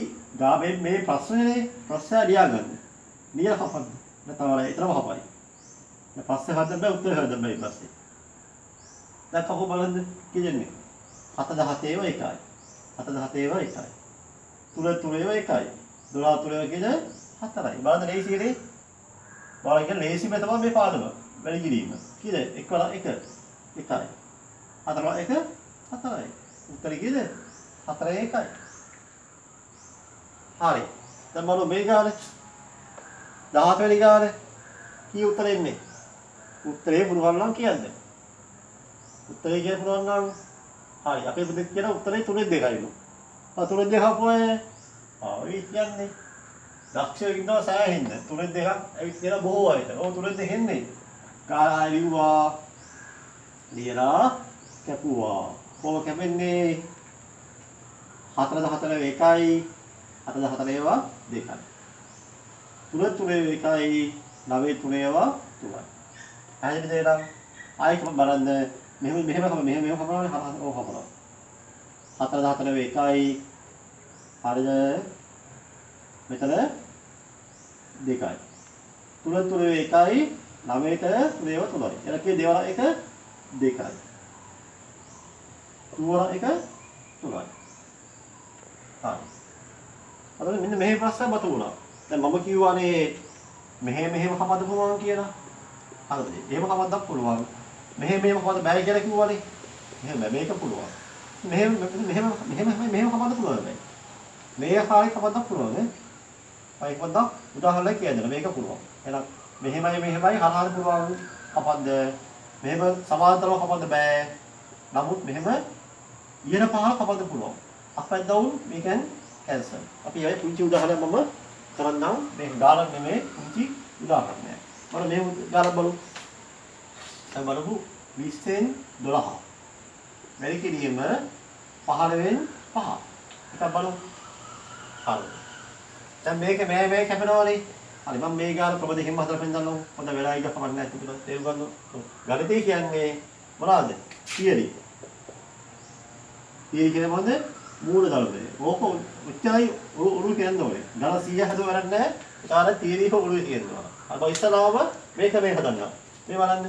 මේ ප්‍රශ්නේ ප්‍රශ්න ලියා ගන්න. ලියලා හපන්න. නැත්නම් වල ඊතරම හපයි. දැන් පස්සේ හදන්න බෑ උත්තර හදන්න බෑ පස්සේ. දැන් කවුරු බලන්න කියන්නේ? 7 එකයි. 7 එකයි. 3 එකයි. 12 කියන 4යි. බලන්න ලේසියනේ. බලන්න කියන්නේ ලේසිම තමයි මේ පාඩම. වැඩි කිරීම. කීයද? 1 එකයි. 4 4යි. උත්තරේ කීයද? 4 එකයි. හරි. දැන් බලමු මේ ගානේ. 17 වෙනි ගානේ. කී උත්තරේ එන්නේ? උත්තරේ පුළුවන් නම් කියන්න. උත්තරේ කියන්න පුළුවන් නම් හරි. අපේ බුදෙක් කියන උත්තරේ 3-2යිලු. 3-2 හපුවේ. ඒ කියන්නේ දක්ෂයෙක් ඉන්නවා සෑහෙන්න. 3-2ක් ඇවිත් කියලා බොහෝ අයට. ඔව් 3-2 එන්නේ. ගාලා ලිව්වා. ලියලා කැපුවා. කොහොම කැපෙන්නේ? 4 එකයි 4 ඒවා 2යි. 3 එකයි 9 ඒවා 3යි. පැහැදිලිද එහෙනම්? ආයෙත් බලන්න මෙහෙම කපනවා හරහා ඕක කපනවා. 4 එකයි හරිද? මෙතන 2යි. 3 එකයි 9ට 3 ඒවා 3යි. එන කී දේවල් එක 2යි. 3 එක 3යි. හරි. අද මෙන්න මෙහෙම ප්‍රශ්න මතු වුණා. දැන් මම කිව්වානේ මෙහෙම කපන්න පුළුවන් කියලා. හරිද? එහෙම කපන්නත් පුළුවන්. මෙහෙම කපන්න බෑ කියලා කිව්වානේ. මෙහෙම මේක පුළුවන්. මෙහෙම කපන්න පුළුවන් බෑ. මේ ආකාරයෙන් කපන්න පුළුවන් නේ. අය කපන්න උදාහරණයක් කියන්න මේක පුළුවන්. එහෙනම් මෙහෙමයි හරහාට පුළුවන් කපන්න. මෙහෙම සමාන්තරව කපන්න බෑ. නමුත් මෙහෙම ඉහළ පහළ කපන්න පුළුවන්. up and down we can cancel. අපි ආයේ පුංචි උදාහරණයක් මම කරන්නම්. මේ ගාලක් නෙමෙයි පුංචි උදාහරණයක්. බලන්න මේ ගාලක් බලමු. දැන් බලමු 20න් 12. වැඩි කිරීම 15න් 5. එකක් බලමු. හරි. දැන් මේක මේ කැපෙනවනේ. හරි මම මේ ගාල ප්‍රබ දෙකෙන්ම හදලා පෙන්නන්නම්. හොඳ වෙලා ඉග කමක් නැහැ තිබුණා. තේරුම් ගන්න. ගණිතය කියන්නේ මොනවද? theory. theory කියන්නේ මොකද? මූල ධර්මය. ඕක උච්චයි උරු කියන්න ඕනේ. ගණ 100 හදුව වැඩක් නැහැ. ඒකාර theory එක උරු කියනවා. අර බයි ඉස්සලාම මේක මේ හදන්න. මේ බලන්න.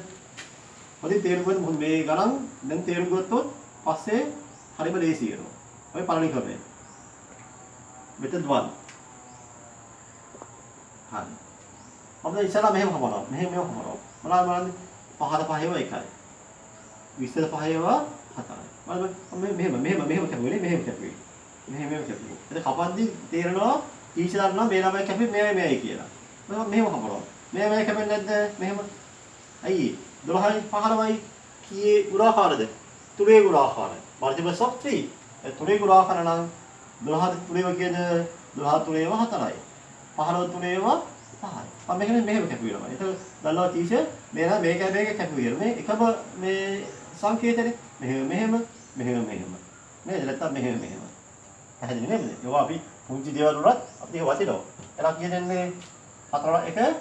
මොකද තේරුම් ගන්න මොකද මේ ගණන් දැන් තේරුම් ගත්තොත් පස්සේ හරිම ලේසි වෙනවා. ඔය පළවෙනි ක්‍රමය. method 1. හරි. අපිට ඉස්සලා මෙහෙම කපනවා. මෙහෙම කපනවා. මොනවද බලන්න? 5 ඒවා 1යි. 20 ඒවා 4යි. බලන්න මෙහෙම කැපුවේ මෙහෙම කැපුවේ. එතන කපද්දි තේරෙනවා ටීචර් දන්නවා මේ ළමයි කැපුවේ මෙයයි කියලා. මම මෙහෙම කපනවා. මෙය කැපෙන්නේ නැද්ද? මෙහෙම. ඇයි? 12යි 15යි කීයේ ගුණාකාරද? 3 ගුණාකාරයි. multiples of 3. 3 ගුණාකාර නම් 12 3 කියද 12 3 ඒවා 4යි. 15 3 ඒවා 5යි. මම මෙහෙම කැපුවා. ඒක දන්නවා ටීචර් මේක කැපුවේ. මේ එකම මේ සංකේතනේ මෙහෙම නේද නැත්තම් මෙහෙම පැහැදිලි නේද? ඒවා අපි පුංචි දේවල් වලත් අපි ඒක වටිනවා. එලා කියන්නේ 4 1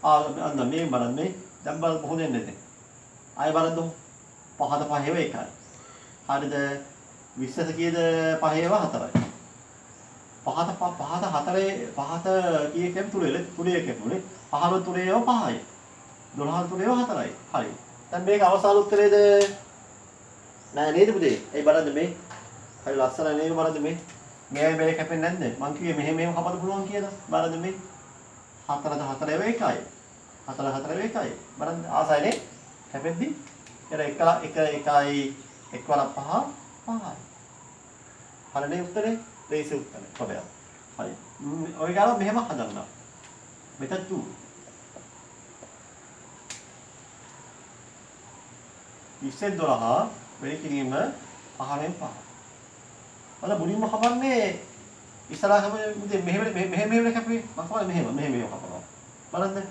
අන්න මේ බලන්න මේ දැන් බලන්න කොහොමද එන්නේ දැන්. ආයෙ බලන්න පහත පහේව එකයි. හරිද? 20 කීයද පහේව 4යි. පහත කීයකම් තුනේ එකමුනේ 15 තුනේව 5යි. 12 තුනේව 4යි. හරි. දැන් මේක අවසාන උත්තරේද? නෑ නේද පුතේ? ඒ බලන්න මේ. හරි ලස්සන නේද බලන්න මේ. මේ කැපෙන්නේ නැද්ද? මං කිව්වේ මෙහෙම කපන්න පුළුවන් කියලා. බලන්න මේ. 4 එකයි. 4 එකයි. බලන්න ආසයිනේ. කැපෙද්දි එක එකයි එක් වරක් 5යි. හරිනේ උත්තරේ? ලේසි උත්තරේ. කොබය. හරි. ඔය ගාලා මෙහෙම හදන්න. මෙතන 2. ඉස්සෙන් 12 වෙලි කිරීම 5ෙන් 5. අද මුලින්ම කපන්නේ ඉස්සරහම මුදේ මෙහෙම කැපුවේ. මම කපන්නේ මෙහෙම කපනවා. බලන්න.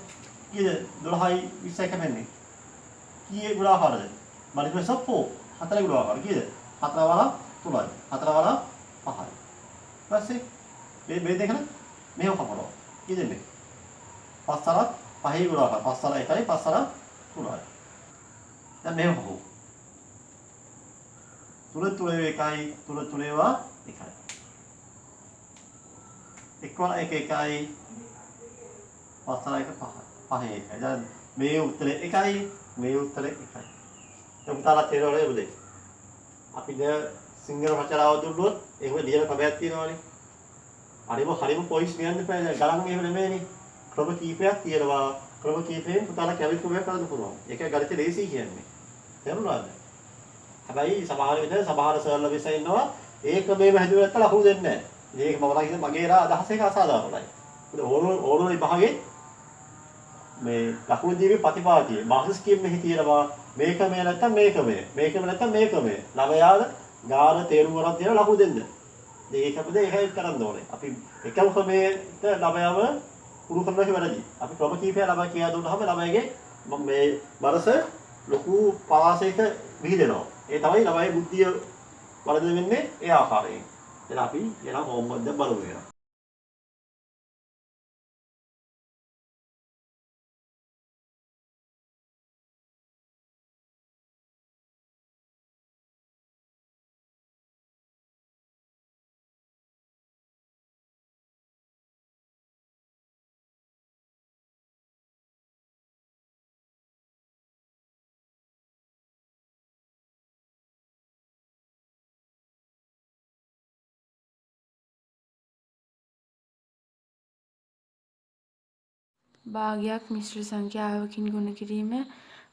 කීයද 12යි 20යි කැපෙන්නේ. කීයේ ගුණාකාරද? Multiple of 4. 4 ගුණාකාර කීයද? 4 වරක් 3යි. 4 වරක් 5යි. ඊපස්සේ මේ දෙකන මෙහෙම කපනවා. කීයද මේ? 5 වරක් 5යි ගුණාකාර. 5 වරක් 1යි 5 වරක් 3යි. දැන් මෙහෙම කපුවා. 3 3 1යි 3 3 වා 1යි. 1 වරක් 1 1යි 5 වරක් 1 5යි. 5 1යි. දැන් මේ උත්තරේ 1යි මේ උත්තරේ 1යි. දැන් උතාලා තේරෙන්නේ බුදේ. අපි දැන් සිංගල් රචනාව දුන්නොත් එහෙම ලියන ක්‍රමයක් තියෙනවානේ. හරිම පොයින්ට්ස් ලියන්න බෑ. ගණන් එහෙම නෙමෙයිනේ. ක්‍රම කීපයක් තියෙනවා. ක්‍රම කීපයෙන් පුතාලා කැවිත් ක්‍රමයක් කරන්න පුළුවන්. ඒක ගණිත ලේසි කියන්නේ. තේරුණාද? හැබැයි සමහර විට සමහර සර්ල විෂය ඉන්නවා ඒ ක්‍රමෙම හැදුවේ නැත්නම් ලකුණු දෙන්නේ නැහැ. මේක මම කියන්නේ මගේ අදහස එක අසාධාරණයි. ඕනෝ විභාගේ මේ ලකුණු දීමේ ප්‍රතිපාදියේ මාක්ස් ස්කීම් එකේ තියෙනවා මේ ක්‍රමය නැත්නම් මේ ක්‍රමය. මේ ක්‍රමය නැත්නම් මේ ක්‍රමය. ළමයාද ගාන තේරුම් ගන්න තියෙන ලකුණු දෙන්න. ඒකපද ඒකයි කරන්න ඕනේ. අපි එකම ක්‍රමයට ළමයාව පුරු කරන්න වැරදි. අපි ක්‍රම කීපයක් ළමයි කියලා දුන්නාම ළමයිගේ මේ මනස ලොකු පරාසයක විහිදෙනවා. ඒ තමයි ළමයි බුද්ධිය වරද වෙන්නේ ඒ ආකාරයෙන්. දැන් අපි එනවා හෝම්වර්ක් දැන් බලමු එහෙනම්. භාගයක් මිශ්‍ර සංඛ්‍යාවකින් ගුණ කිරීම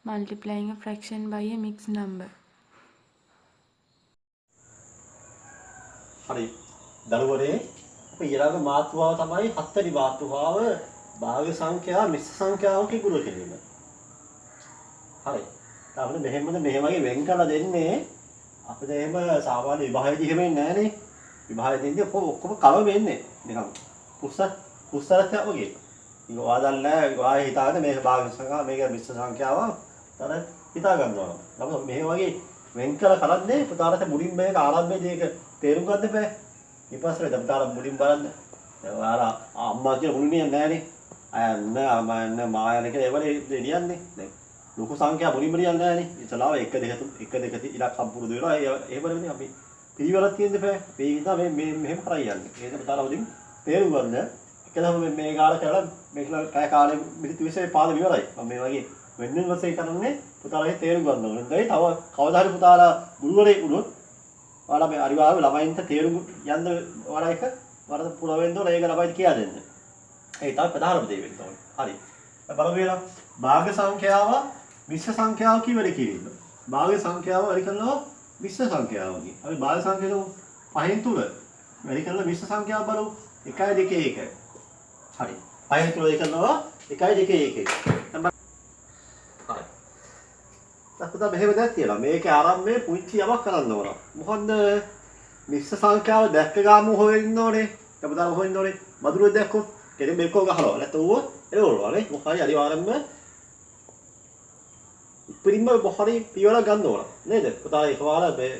multiplying a fraction by a mixed number. හරි. දරුවනේ අපි ඊළඟ මාතෘකාව තමයි හත්වෙනි මාතෘකාව භාග සංඛ්‍යා මිශ්‍ර සංඛ්‍යාවකින් ගුණ කිරීම. හරි. අපිට මෙහෙම වගේ වෙන් කරලා දෙන්නේ අපිට එහෙම සාමාන්‍ය විභාගයේදී එහෙම එන්නේ නැහනේ. විභාගයේදී ඔක්කොම කලම වෙන්නේ. නිකන් පුස්සරත් වගේ. ඒක වාදල්ලා ඔයා හිතාගෙන මේක භාග සංඛ්‍යාව මේක මිශ්‍ර සංඛ්‍යාව තන හිතා ගන්නවා. නමුත් මෙහෙම වගේ වෙන් කරලා කරන්නේ පුතාලට මුලින් මේක ආරම්භයේදී ඒක තේරුම් ගන්න බෑ. ඊපස්සේ දැන් පුතාලා මුලින් බලන්න. දැන් ඔයාලා අම්මා කියලා මුලින් නෑනේ. අයන්න මායන කියලා ඒවලේ ලියන්නේ. දැන් ලොකු සංඛ්‍යා මුලින්ම ලියන්නේ නෑනේ. ඉතලාව 1 2 3 1 2 ඉලක්කම් පුරුදු වෙනවා. එහෙම නෙමෙයි අපි පිළිවෙලක් තියෙන්න බෑ. මේ හින්දා මේ මෙහෙම කරා යන්නේ. ඒක පුතාලා මුලින් තේරුම් ගන්න. එකදම මේ ගාලා කරලා මේක කය කාලේ මිනිත්තු 20 පාද විවරයි. මම මේ වගේ වෙනින් වශයෙන් කරන්නේ පුතාලාගේ තේරුම් ගන්න ඕනේ. දැන් තව කවදා හරි පුතාලා ගුරුවරයෙක් වුණොත් ඔයාලා මේ අනිවාර්යව ළමයින්ට තේරුම් යන්න ඔයාලා එක වරද පුර වෙන්න ඕනේ. ඒක ළමයිට කියා දෙන්න. ඒ තමයි ප්‍රධානම දේ වෙන්න ඕනේ. හරි. බලමු වෙලා භාග සංඛ්‍යාව මිශ්‍ර සංඛ්‍යාව කිවල කිරීම. භාග සංඛ්‍යාව වැඩි කරනවා මිශ්‍ර සංඛ්‍යාවකින්. අපි භාග සංඛ්‍යාව පහෙන් තුන වැඩි කරලා මිශ්‍ර සංඛ්‍යාව බලමු. 1 2 1. හරි. පහෙන් තුන වැඩි කරනවා 1 2 1. අපිට මෙහෙම දෙයක් තියෙනවා. මේකේ ආරම්භයේ පුංචි යමක් කරන්න ඕන. මොකන්ද? මිශ්‍ර සංඛ්‍යාව දැක්ක ගාම හොයන්න ඕනේ. අපිට හොයන්න ඕනේ. මధుරය දැක්කොත් කෙනෙක් මේකෝ ගහනවා. නැත්නම් ඌව එළවලුවානේ. මොකයි අනිවාර්යෙන්ම ඉතින්ම බොහරි පියවර ගන්න ඕන. නේද? පුතා එකපාර මේ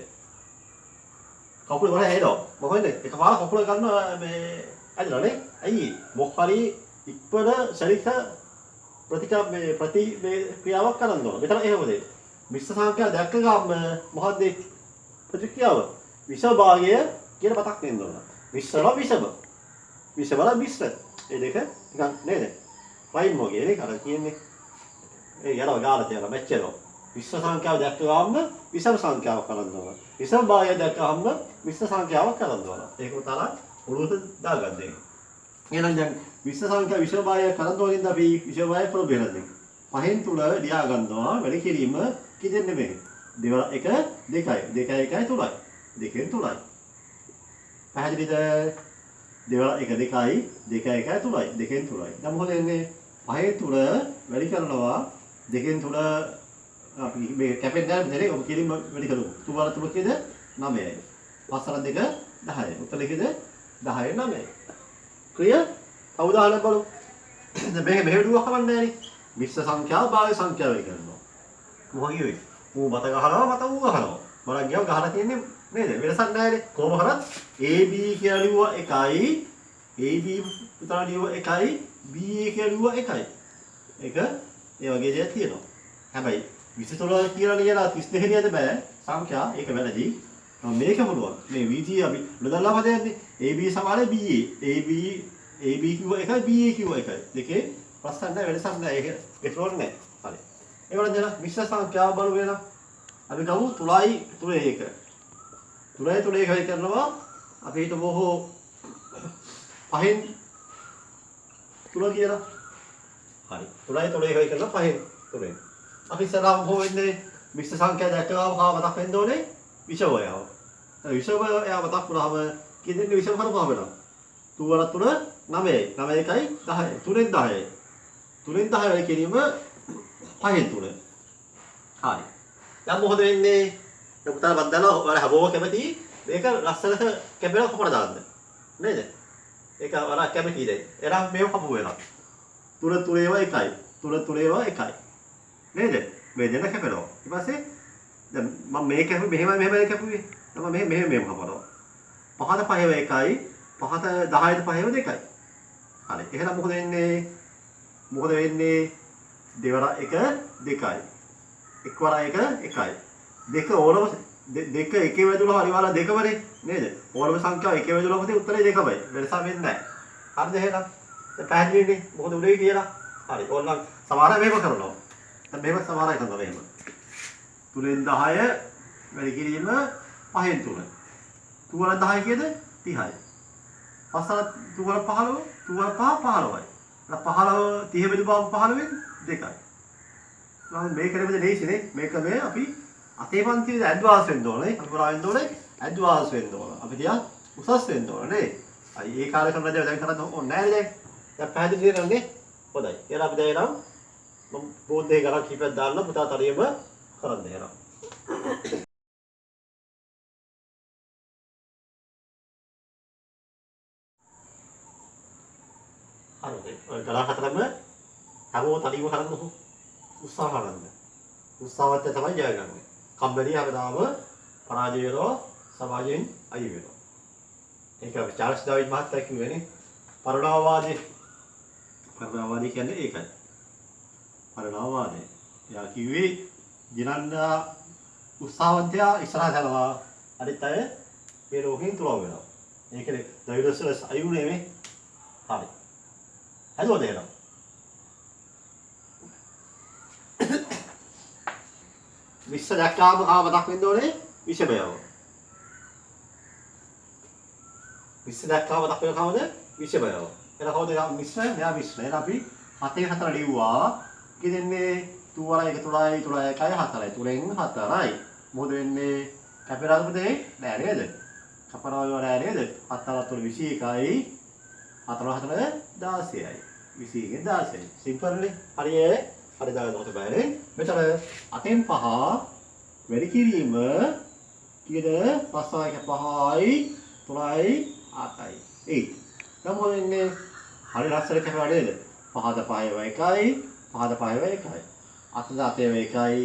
කකුල වල හැදෙනවා. මොකද එකපාර කකුල ගන්න මේ ඇදලානේ. ඇයි? මොකරි ඉක්පර ශරීර ප්‍රතික්‍රියාවක් කරන්න ඕන. මෙතන එහෙමද? මිශ්‍ර සංඛ්‍යාව දැක්ක ගමන් මොකද්ද ප්‍රතික්‍රියාව? විෂම භාගය කියන මතක් වෙන්න ඕන. මිශ්‍රව විෂම. විෂමල මිශ්‍ර. ඒ දෙක නිකන් නේද? රයිම් වගේ නේ අර කියන්නේ. ඒ යනවා ගාලා තියලා මැච්චෙනවා. විශ්ව සංඛ්‍යාව දැක්ක ගමන් විෂම සංඛ්‍යාවක් කරන්න ඕන. විෂම භාගය දැක්කම මිශ්‍ර සංඛ්‍යාවක් කරන්න ඕන. ඒක උතරක් ඔළුවට දාගන්න දෙන්න. එහෙනම් දැන් විශ්ව සංඛ්‍යා විෂම භාගය කරන්න ඕනින්ද අපි විෂම භාගය ප්‍රබේරන්නේ. පහෙන් තුල ලියා ගන්නවා වැඩි කිරීම කිදෙන්නේ නෙමෙයි. දෙවල 1 2යි 2 1යි 3යි. දෙකෙන් 3යි. පැහැදිලිද? දෙවල 1 2යි 2 1යි 3යි. දෙකෙන් 3යි. දැන් මොකද වෙන්නේ? පහෙන් තුල වැඩි කරනවා දෙකෙන් 3 අපි මේ කැපෙන් ගන්න දෙන්නේ ඔබ කිරීම වැඩි කරමු. 3 වල 3 කීයද? 9යි. 5 වල 2 10යි. උත්තර කීයද? 10යි 9යි. ක්ලියර්? අවුදාහරණ බලමු. දැන් මේක මෙහෙම දුවක් කවන්නේ නැහැ නේ. මිශ්‍ර සංඛ්‍යාව භාග සංඛ්‍යාව වෙයි කරනවා. මොකද කිව්වේ? ඌ මත ගහනවා මත ඌ ගහනවා. බලන්න ගියාම ගහලා තියෙන්නේ නේද? වෙනසක් නැහැනේ. කොහොම කරත් AB කියලා ලියුවා 1යි AB උතන ලියුවා 1යි BA කියලා ලියුවා 1යි. ඒක ඒ වගේ දෙයක් තියෙනවා. හැබැයි 23 කියලා ලියලා 32 ලියද බෑ. සංඛ්‍යා ඒක වැරදි. මේක පුළුවන්. මේ VG අපි නොදන්නා පදයක්නේ. AB සමානයි BA. AB කිව්වා 1යි BA කිව්වා 1යි. දෙකේ ප්‍රශ්න නැහැ වෙනසක් නැහැ. ඒක ඒතකොට නැහැ. හරි. ඒවල දෙන මිශ්‍ර සංඛ්‍යාව බලු වෙනවා. අපි ගමු 3යි 3 1. 3යි 3 1 කරනවා. අපි හිතමු පහෙන් 3 කියලා. හරි. 3යි 3 1 කරනවා පහෙන් 3. අපි ඉස්සරහම කොහොම වෙන්නේ මිශ්‍ර සංඛ්‍යා දැක්කම කාව මතක් වෙන්න ඕනේ? විෂමය යාව. විෂමය යාව මතක් වුණාම කියෙන්නේ විෂම කරපුවාම වෙනවා. 2 වල 3 9යි. 9 1යි 10යි. 3ෙන් 10යි. 3ෙන් 10 වල කිරීම පහෙන් 3. හරි. දැන් මොකද වෙන්නේ? ඔක්තර බද්දලා ඔයාලා හබෝව කැමති මේක ලස්සනට කැපෙලා කොහොමද දාන්න? නේද? ඒක ඔයාලා කැමති දෙයක්. එනම් මේව කපු වෙනවා. 3 3 ඒවා 1යි. 3 3 ඒවා 1යි. නේද? මේ දෙක කැපෙනවා. ඊට පස්සේ දැන් මම මේක කැපුවේ මෙහෙමයි කැපුවේ. මම මෙහෙම කපනවා. පහත පහේව 1යි. පහත 10ට පහේව 2යි. හරි. එහෙනම් මොකද වෙන්නේ? මොකද වෙන්නේ? දෙවර 1 2යි. එක්වර 1 1යි. දෙක ඕනම දෙක එකේ වැදුනම අනිවාර්යයෙන් දෙකමනේ නේද? ඕනම සංඛ්‍යාව එකේ වැදුනම උත්තේ උත්තරේ දෙකමයි. වෙනසක් වෙන්නේ නැහැ. හරිද එහෙනම්? දැන් පැහැදිලිනේ මොකද උනේ කියලා. හරි. ඕනනම් සමහර මේක කරනවා. දැන් මේක සමහර කරනවා මෙහෙම. 3ෙන් 10 වැඩි කිරීම 5ෙන් 3. 2 වල 10 කීයද? 30යි. 5 වල 2 වල 15 2 වල 5 15යි. 15 30 බෙදුවාම 15ෙන් 2යි. මම මේක නෙමෙයි ලේසිනේ. මේක මේ අපි අතේ පන්තියේ ඇඩ්වාන්ස් වෙන්න ඕනේ. අපි කරා වෙන්න ඕනේ ඇඩ්වාන්ස් වෙන්න ඕන. අපි තියා උසස් වෙන්න ඕනේ නේ. අයි ඒ කාලේ කරන දේ දැන් කරන්න ඕනේ නැහැ නේද? දැන් පැහැදිලි නේද? හොඳයි. එහෙනම් අපි දැන් මම බෝධේ ගණන් කීපයක් දාන්න පුතා තරියම කරන්න එහෙනම්. හරිද? ඔය ගණන් හතරම හැමෝම තනියම කරන්නකො. උත්සාහ කරන්න. උත්සාහවත් තමයි ජයගන්නේ. කම්මැලි හැමදාම පරාජය වෙනවා සමාජයෙන් අයින් වෙනවා. ඒක අපි චාල්ස් ඩාවිඩ් මහත්තයා කිව්වනේ පරිණාමවාදී. පරිණාමවාදී කියන්නේ ඒකයි. පරිණාමවාදී. එයා කිව්වේ දිනන්න උත්සාහවන්තයා ඉස්සරහට යනවා. අනිත් අය මේ රෝගයෙන් තුරව වෙනවා. ඒකනේ ඩයිවර්සස් අයුනේ මේ. හරි. හදුවද එහෙනම්? විශ්ව දැක්කාම කාව මතක් වෙන්න ඕනේ විෂමයව. විශ්ව දැක්කාම මතක් වෙන කවද? විෂමයව. එතන කවුද මිශ්‍ර? මෙයා මිශ්‍ර. එහෙනම් අපි 7 4 ලිව්වා. කියෙන්නේ 2 වල 1 3යි 3යි 1යි 4යි 3න් 4යි. මොකද වෙන්නේ? කැපිරාදුපතේ නෑ නේද? කපරාව නෑ නේද? 7 4 21යි 4 4 16යි. 21 16යි. සිම්පල් නේ. හරියේ. හරි දාගන්න හොත බෑනේ. මෙතන අතෙන් 5 වැඩි කිරීම කීයද? 5යි 5යි 3යි 8යි. 8. දැන් මොකද වෙන්නේ? හරි ලස්සනට කැපුවා නේද? 5ද 5ව 1යි 5ද 5ව 1යි. 8ද 8ව 1යි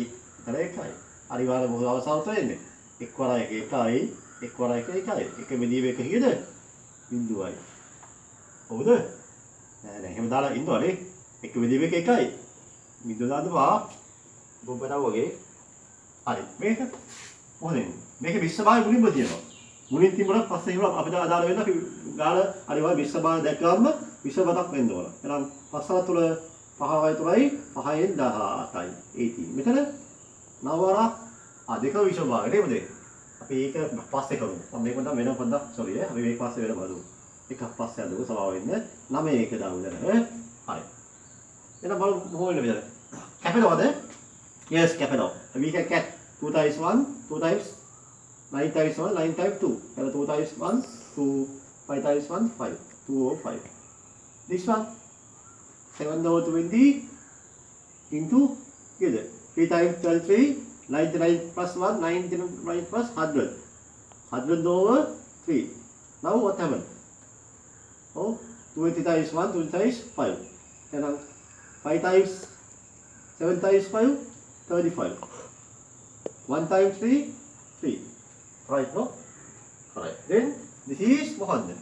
1යි. අනිවාර්ය මොකද අවසානට වෙන්නේ? 1 වර 1 1යි 1 වර 1 1යි. 1 මෙදීම 1 කීයද? බිඳුවයි. හවුද? නෑ නෑ එහෙම දාලා ඉන්නවනේ. 1 මෙදීම 1 1යි. මිදුව දාන්න පහ බොබ්බටව වගේ. හරි. මේක මොකද මේක 20 භාගය මුලින්ම තියෙනවා. මුලින් තිබුණා පස්සේ ඉවර අපිට අදාළ වෙන අපි ගාන අනිවාර්ය 20 භාගය දැක්කම 20 බතක් වෙන්න ඕන. එහෙනම් 5 තුල 5යි 3යි 5න් 18යි 18. මෙතන 9 දෙක 20 භාගය නේද? අපි ඒක පස්සේ කරමු. මම මේක නම් වෙන පොඩ්ඩක් sorry අපි මේක පස්සේ වෙන බලමු. එකක් පස්සේ අදව සමාව වෙන්න 9 එක දාමු දැන්. හරි. එහෙනම් බලමු මොකෝ වෙන විදිහට. කැපෙනවද? Yes, කැපෙනවා. We can catch 2 times 1, 2 times 9 times 1, 9 times 2. And 2 times 1, 2, 5 times 1, 5. 2 over 5. This one, 7 over 20 into 3 times 12, 3, 99 plus 1, 99 plus 100. 100 over 3. Now what happened? Oh, 20 times 1, 20 times 5. And 5 times 7 times 5, 35. 1 times 3, 3. Right, no? Right. Then, this is මොකක්ද?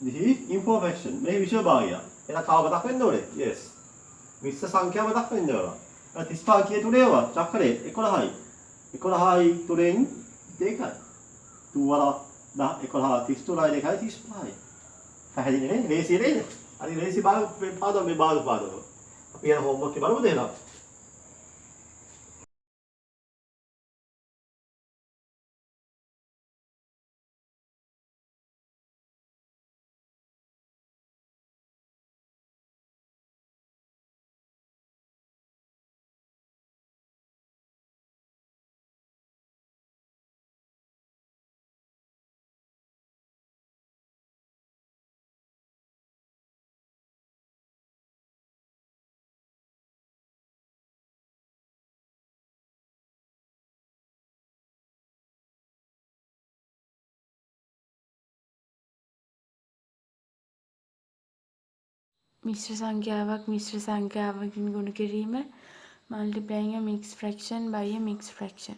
This is information. මේ විෂය භාගය. එහෙනම් කව මතක් වෙන්න ඕනේ? Yes. විශ්ව සංඛ්‍යාව මතක් වෙන්න ඕන. 35 කිය තුනේ ඒවා චක්‍රේ 11යි. 11යි තුනෙන් 2යි. 2 වල 10 11 33යි 2යි 35යි. පැහැදිලි නේ? ලේසි නේද? හරි ලේසි පාදම මේ පාදම. අපි යන හෝම්වර්ක් එක බලමු දෙනවා. මිශ්‍ර සංඛ්‍යාවකින් ගුණ කිරීම multiplying a mixed fraction by a mixed fraction.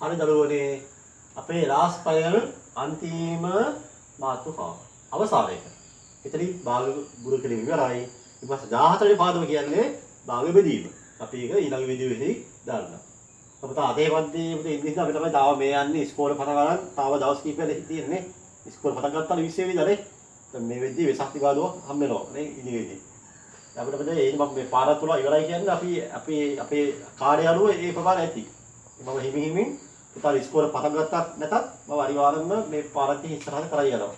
හරි දරුවනේ අපේ last final අන්තිම මාතෘකාව අවසාන එක. එතනින් භාග ගුණ කිරීම ඉවරයි. ඊට පස්සේ 14 වෙනි පාඩම කියන්නේ භාග බෙදීම. අපි ඒක ඊළඟ වීඩියෝෙහි දාන්නම්. අපිට අදේ වන්දේ ඉතින් අපි තමයි තාම මේ යන්නේ ඉස්කෝලේ පටන් ගන්න. තාම දවස් කිහිපයක් තියෙන්නේ. ඉස්කෝලේ පටන් ගත්තා 20 වෙනිදානේ. දැන් මේ වෙද්දී වෙසක් දිගාදුව හම් වෙනවා නේ ඉදිරියේදී. අපිට මේ මම මේ පාර තුල ඉවරයි කියන්නේ අපේ කාර්ය අනුව ඒ ප්‍රමාණය ඇති. මම හිමින් පුතා ඉස්කෝලේ පටන් ගත්තා නැතත් මම අනිවාර්යෙන්ම මේ පාරත් ඉස්සරහට කරයි යනවා.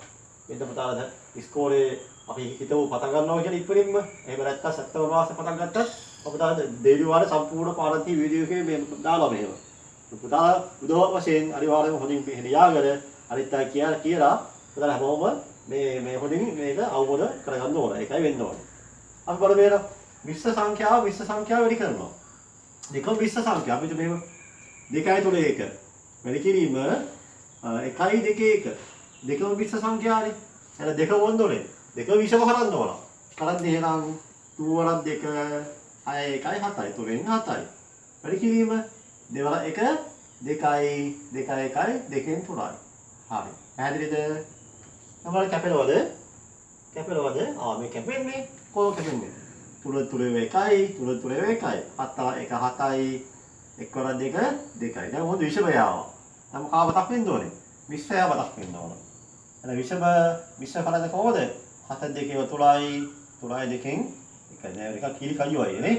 මෙන්න පුතාලා දැන් ඉස්කෝලේ අපි හිතව පටන් ගන්නවා කියන ඉක්මනින්ම එහෙම නැත්නම් සැප්තැම්බර් මාසේ පටන් ගත්තත් අපිට දෙවි වාර සම්පූර්ණ පාරන්ති වීඩියෝ එකේ මේ දාලා මෙහෙම. පුතාලා උදව් වශයෙන් අනිවාර්යෙන්ම හොඳින් ලියාගෙන අනිත් අය කියලා පුතාලා හැමෝම මේ හොඳින් මේක අවබෝධ කරගන්න ඕන. ඒකයි වෙන්න ඕනේ. අපි බලමු මේක විශ්ව සංඛ්‍යාව වැඩි කරනවා. දෙකම විශ්ව සංඛ්‍යාව අපිට මේව 2යි 3 1 වැඩි කිරීම 1යි 2 1 දෙකම විශ්ව සංඛ්‍යාවනේ. එහෙනම් දෙක වොන්න ඕනේ. දෙක විෂම කරන්න ඕන. කරන්නේ එහෙනම් 2 වරක් 2 6 1යි 7යි 3න් 7යි. වැඩි කිරීම 2 වරක් 1 2යි 2 1යි 2න් 3යි. හරි. පැහැදිලිද? නමල කැපෙනවද? මේ කැපෙන්නේ කොහොම කැපෙන්නේ? 3 3 1යි 3 3 1යි 7 1 7යි 1 වරක් 2 2යි. දැන් මොකද විෂමය ආවා. නම් කාවතක් වෙන්න ඕනේ. විශ්වයාවතක් වෙන්න ඕන. එහෙනම් විශ්ව කරන්නේ කොහොමද? 7 2 3යි 3යි 2කින් එක නෑ එක කිලි කයියෝයි නේ.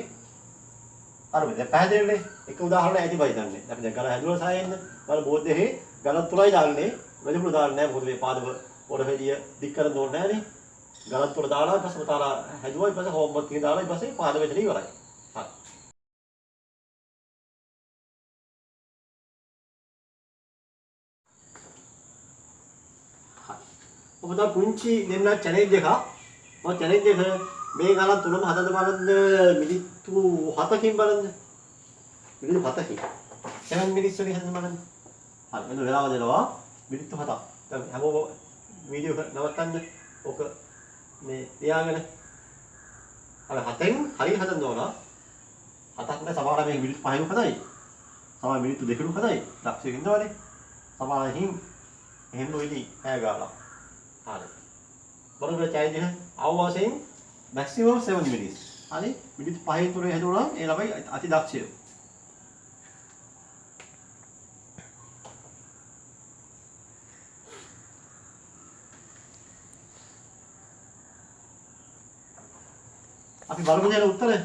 අර මෙතන පැහැදිලිනේ. එක උදාහරණයක් ඇති බයි දන්නේ. අපි දැන් ගණන් හැදුවා සායෙන්න. බල බෝධියේ ගණන් 3යි දාන්නේ. වැඩිපුර දාන්නේ නෑ. මොකද මේ පාදව පොඩ වැඩිය දික් කරන්න ඕනේ නෑනේ. ගණන් 3 දාලා ඊපස්සේ මතාලා හැදුවා ඊපස්සේ හෝම්වර්ක් එක දාලා ඊපස්සේ පාද මෙතන ඉවරයි. හරි. ඔබ දැන් පුංචි දෙන්න චැලෙන්ජ් එකක්. ඔය චැලෙන්ජ් එක මේ ගණන් තුනම හදන්න බලන්න මිනිත්තු 7කින් බලන්න. මිනිත්තු 7කින්. 7 මිනිත්ස් වලින් හදන්න බලන්න. හරි මෙන්න වෙලාව දෙනවා මිනිත්තු 7ක්. දැන් හැමෝම වීඩියෝ එක නවත්තන්න. ඔක මේ තියාගෙන. අර 7න් හරිය හදන්න ඕන. 7ක් නෑ සමහර මේ මිනිත්තු 5න් හදයි. සමහර මිනිත්තු 2කින් හදයි. දක්ෂයෙක් ඉන්නවනේ. සමහර හිම් එහෙම වෙලී ඈ ගාලා. හරි. බලමු චෑලෙන්ජ් එක අවවාසයෙන් maximum 7 minutes. හරි මිනිත් 5 තුනේ හැදුණා ඒ ළමයි අති දක්ෂය. අපි බලමු දැන් උත්තරේ.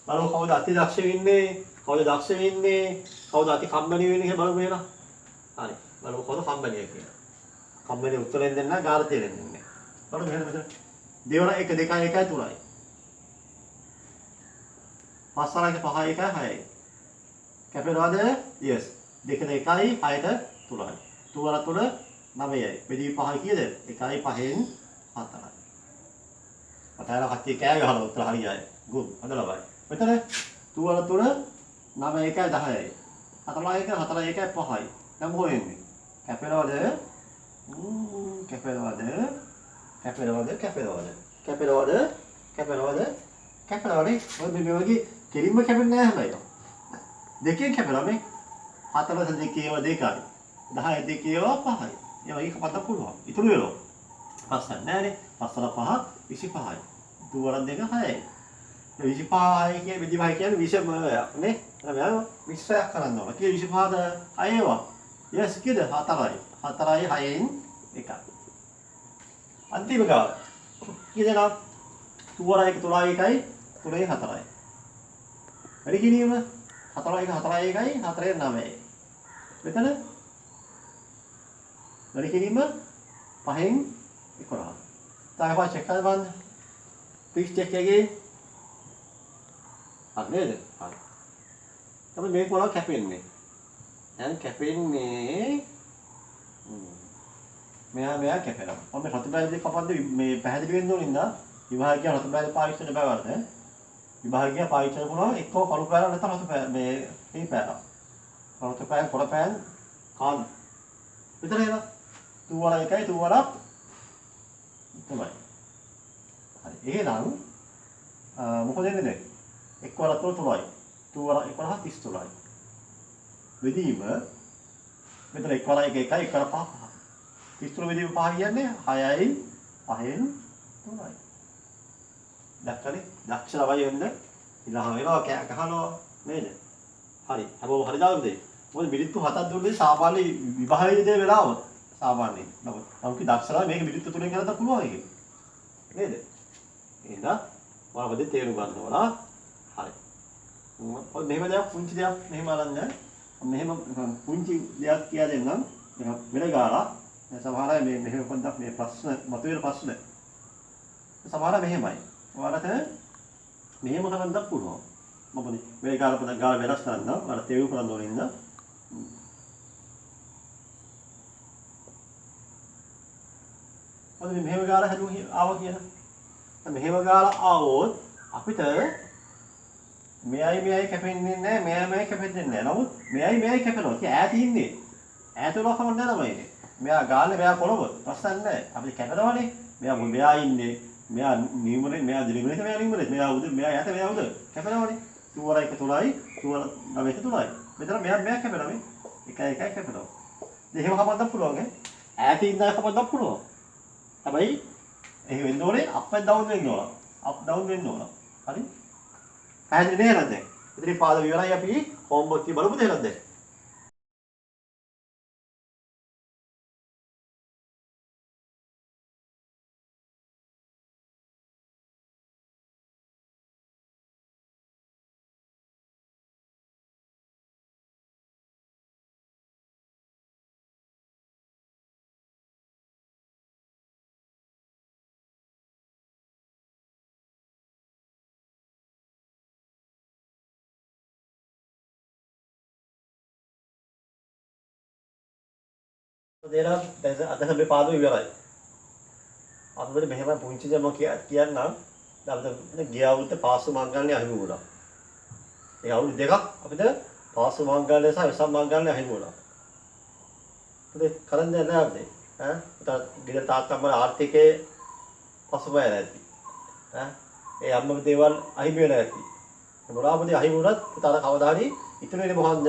බලමු කවුද අති දක්ෂ වෙන්නේ, කවුද දක්ෂ වෙන්නේ, කවුද අති කම්මැලි වෙන්නේ කියලා බලමු එහෙනම්. හරි. බලමු කවුද කම්මැලි කියලා. කම්මැලි උත්තරෙන් දෙන්න ගාරතේ දෙන්නේ. බලමු එහෙනම් මෙතන. දෙවන 1 2 1 3යි. 5 සරක 5 1 6යි. කැපෙනවද? yes. 2 2යි 6ට 3යි. 2 වර 3 9යි. බෙදී 5 කීයද? 1යි 5න් 4යි. අතන කට්ටිය කෑ ගහලා උත්තර හරියයි. good. අද ලබයි. මෙතන 2 වර 3 9 1 10යි. 4 1 4 1 5යි. දැන් මොකෝ එන්නේ? කැපෙනවද? කැපෙනවද? කැපෙනවද? කැපෙනවද? කැපෙනවද? කැපෙනවද? කැපෙනවද? ඔය මේ වගේ කෙලින්ම කැපෙන්නේ නැහැ හැබැයි. දෙකෙන් කැපෙනවා මේ. 4 දෙකේව 2යි. 10 දෙකේව 5යි. ඒ වගේ කපන්න පුළුවන්. ඉතුරු වෙනවා. පස්සක් නැහැනේ. 5 5 25යි. 2 වරක් 2 6යි. 25යි කියන්නේ 25 කියන්නේ 20 නේ. එහෙනම් 20ක් කරන්න ඕන. කී 25ද අයේවා. yes කීයද 4යි. 4යි 6න් 1යි. අන්තිම ගාන. කීයද නම් 2 වර 1 3යි 1යි 3යි 4යි. වැඩි කිරීම 4 1 4 1යි 4 9යි. මෙතන වැඩි කිරීම 5න් 11. තාම චෙක් කරලා බලන්න. ක්වික් චෙක් එකේ හරි නේද? හරි. තමයි මේක මොනවද කැපෙන්නේ? දැන් කැපෙන්නේ මෙයා කැපෙනවා. මම රතු බැලි දෙක කපද්දී මේ පැහැදිලි වෙන්න ඕනින්ද විභාගය රතු බැලි පාවිච්චි කරන්න බෑ වරද? විභාගය පාවිච්චි කරන පුළුවන් එක්කෝ කළු පෑන නැත්නම් රතු පෑන මේ පෑන. රතු පෑන කොළ පෑන කාන්. විතර එනවා. 2 වර 1යි 2 වර තමයි. හරි. එහෙනම් මොකද වෙන්නේ දැන්? 1 වර 3යි. 2 වර 1 වර 33යි. බෙදීම මෙතන 1 වර 1 1යි 1 වර 5 5. 33 බෙදීම 5 කියන්නේ 6යි 5න් 3යි. දැක්කනේ? දක්ෂ ළමයි වෙන්න ඉලහම වෙනවා කෑ ගහනවා නේද? හරි. හැමෝම හරි දාන්නද? මොකද මිනිත්තු 7ක් දුන්නේ සාමාන්‍ය විභාගයේ දේ වෙලාව. සාමාන්‍යයෙන්. නමුත් දක්ෂ ළමයි මේක මිනිත්තු 3ෙන් කරලා පුළුවන් ඒක. නේද? එහෙනම් ඔයාලා දෙය තේරුම් ගන්න ඕන. හරි. ඔය මෙහෙම දෙයක් පුංචි දෙයක් මෙහෙම අරන්න. මෙහෙම පුංචි දෙයක් කියලා දෙන්නම්. මෙහෙම වෙන ගාලා සමහර අය මේ මෙහෙම පොඩ්ඩක් මේ ප්‍රශ්න මතුවෙන ප්‍රශ්න. සමහර අය මෙහෙමයි. ඔයාලට මෙහෙම කරන්නත් පුළුවන්. මොකද මේ ගාලා පොඩ්ඩක් ගාලා වෙනස් කරන්න. ඔයාලා තේරුම් කරන්න ඕනේ ඉන්න. මොකද මෙහෙම ගාලා හැදුව ආවා කියලා. මෙහෙම ගාලා ආවොත් අපිට මෙයයි කැපෙන්නේ නැහැ මෙයයි කැපෙන්නේ නැහැ. නමුත් මෙයයි කැපෙනවා. ඉතින් ඈත ඉන්නේ. ඈත උනව කමක් නැහැ ළමයි. මෙයා ගාල්නේ මෙයා කොළඹ. ප්‍රශ්න නැහැ. අපිට කැපෙනවනේ. මෙයා ඉන්නේ. මෙයා නියමනේ මෙයා දිලිමනේ මෙයා නියමනේ. මෙයා උද මෙයා යට මෙයා උද. කැපෙනවනේ. 2 වර 1 3යි 2 වර 9 3යි. මෙතන මෙයා කැපෙනවා මේ. 1 1 කැපෙනවා. එහෙම කපන්නත් පුළුවන් ඈ. ඈත ඉඳලා කපන්නත් පුළුවන්. හැබැයි එහෙම වෙන්න ඕනේ අප් ඇන්ඩ් ඩවුන් වෙන්න ඕන. අප් ඩවුන් වෙන්න ඕන. හරි? පැහැදිලි නේද දැන්? ඉතින් පාද විවරයි අපි හෝම්වර්ක් එක බලමුද එහෙනම් දැන්? දේනම් දැන් අද හැබැයි පාද විවරයි. අපිට මෙහෙම පුංචි දෙයක් කියන්නම්. අපිට ගිය අවුරුද්ද පාසු මංගල්‍ය අහිමි වුණා. ඒ අවුරුදු දෙකක් අපිට පාසු මංගල්‍ය සහ වෙසක් මංගල්‍ය අහිමි වුණා. ඒකේ කරන්න නැහැ අපිට. ඈ ගෙදර තාත්තා අම්මලා ආර්ථිකයේ පසුබය නැති. ඒ අම්මගේ දේවල් අහිමි වෙලා ඇති. මොනවාමද අහිමි වුණත් පුතාලා කවදා හරි ඉතුරු වෙන්නේ මොකන්ද?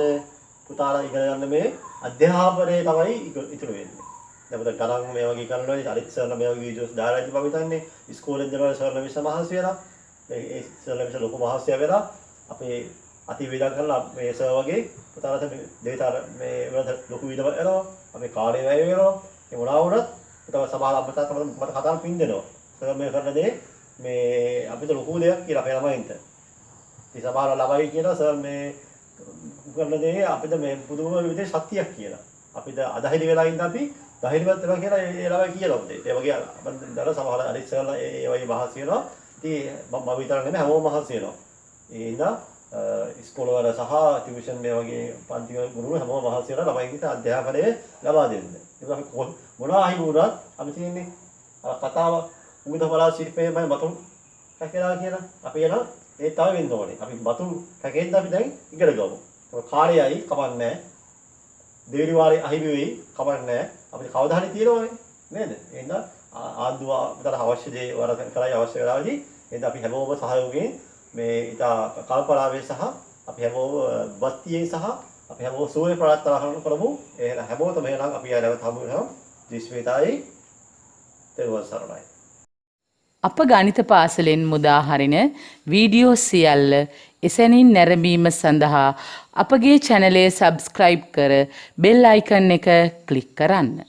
පුතාලා ඉගෙන ගන්න මේ අධ්‍යාපනයේ තමයි ඉතුරු වෙන්නේ. දැන් අපිට ගණන් මේ වගේ කරනවා අනිත් සර්ලා මේ වගේ වීඩියෝස් දාලා ඉඳි බව හිතන්නේ ඉස්කෝලෙන් දෙනවා සර්ලා විශ්ව මහන්සි වෙලා ඒ සර්ලා විශ්ව ලොකු මහන්සිය වෙලා අපේ අතිවේදම් කරලා මේ සර් වගේ පුතාලට මේ දෙවිතාර මේ වලට ලොකු විදම යනවා අපේ කාර්ය වැය වෙනවා ඒ මොනවා වුණත් පුතාව සමහර අපිට මට කතාව පින් දෙනවා සර් මේ කරන දේ මේ අපිට ලොකු දෙයක් කියලා අපේ ළමයින්ට ඉතින් සමහර ළමයි කියනවා සර් මේ කරන දේ අපිට මේ පුදුම විදිහේ ශක්තියක් කියලා අපිට අදහිරි වෙලා ඉඳන් අපි දහිරිවත් වෙනවා කියලා ඒ ළමයි කියනවා ඒ වගේ මම දන්න සමහර අනිත් සර්ලා ඒ වගේ මහන්සි වෙනවා ඉතින් මම විතර නෙමෙයි හැමෝම මහන්සි වෙනවා ඒ ඉඳන් ඉස්කෝල වල සහ ටියුෂන් මේ වගේ පන්ති වල ගුරුවරු හැමෝම මහන්සි වෙලා ළමයින්ට අධ්‍යාපනය ලබා දෙන්න. ඒක අපි මොනවා හරි වුණත් අපි තියෙන්නේ කතාව උගත බලා ශිල්පයේමයි මතුන් කැකලා කියලා. අපි එන ඒ තව වෙන්න ඕනේ. අපි මතුන් කැකෙන්න අපි දැන් ඉගෙන ගමු. ඒක කාර්යයයි කමන්නේ. දෙවිලි වාරේ අහිමි වෙයි කමන්නේ. අපිට කවදා හරි තියෙනවනේ. නේද? එහෙනම් ආන්දුව උදට අවශ්‍ය දේ වරද කරයි අවශ්‍ය වෙලාවදී එහෙනම් අපි හැමෝම සහයෝගයෙන් මේ ඉතා කල්පනාවේ සහ අපි හැමෝම වත්තියෙන් සහ අපි හැමෝම සූර්ය ප්‍රාර්ථනා කරමු. ඒ හැමෝටම එහෙනම් අපි ආරවත් හමු වෙනවා. දිස්මේතයි තෙරුවන් සරණයි. අප ගණිත පාසලෙන් මුදා හරින වීඩියෝ සියල්ල එසැනින් නැරඹීම සඳහා අපගේ චැනලය සබ්ස්ක්‍රයිබ් කර බෙල් අයිකන් එක ක්ලික් කරන්න.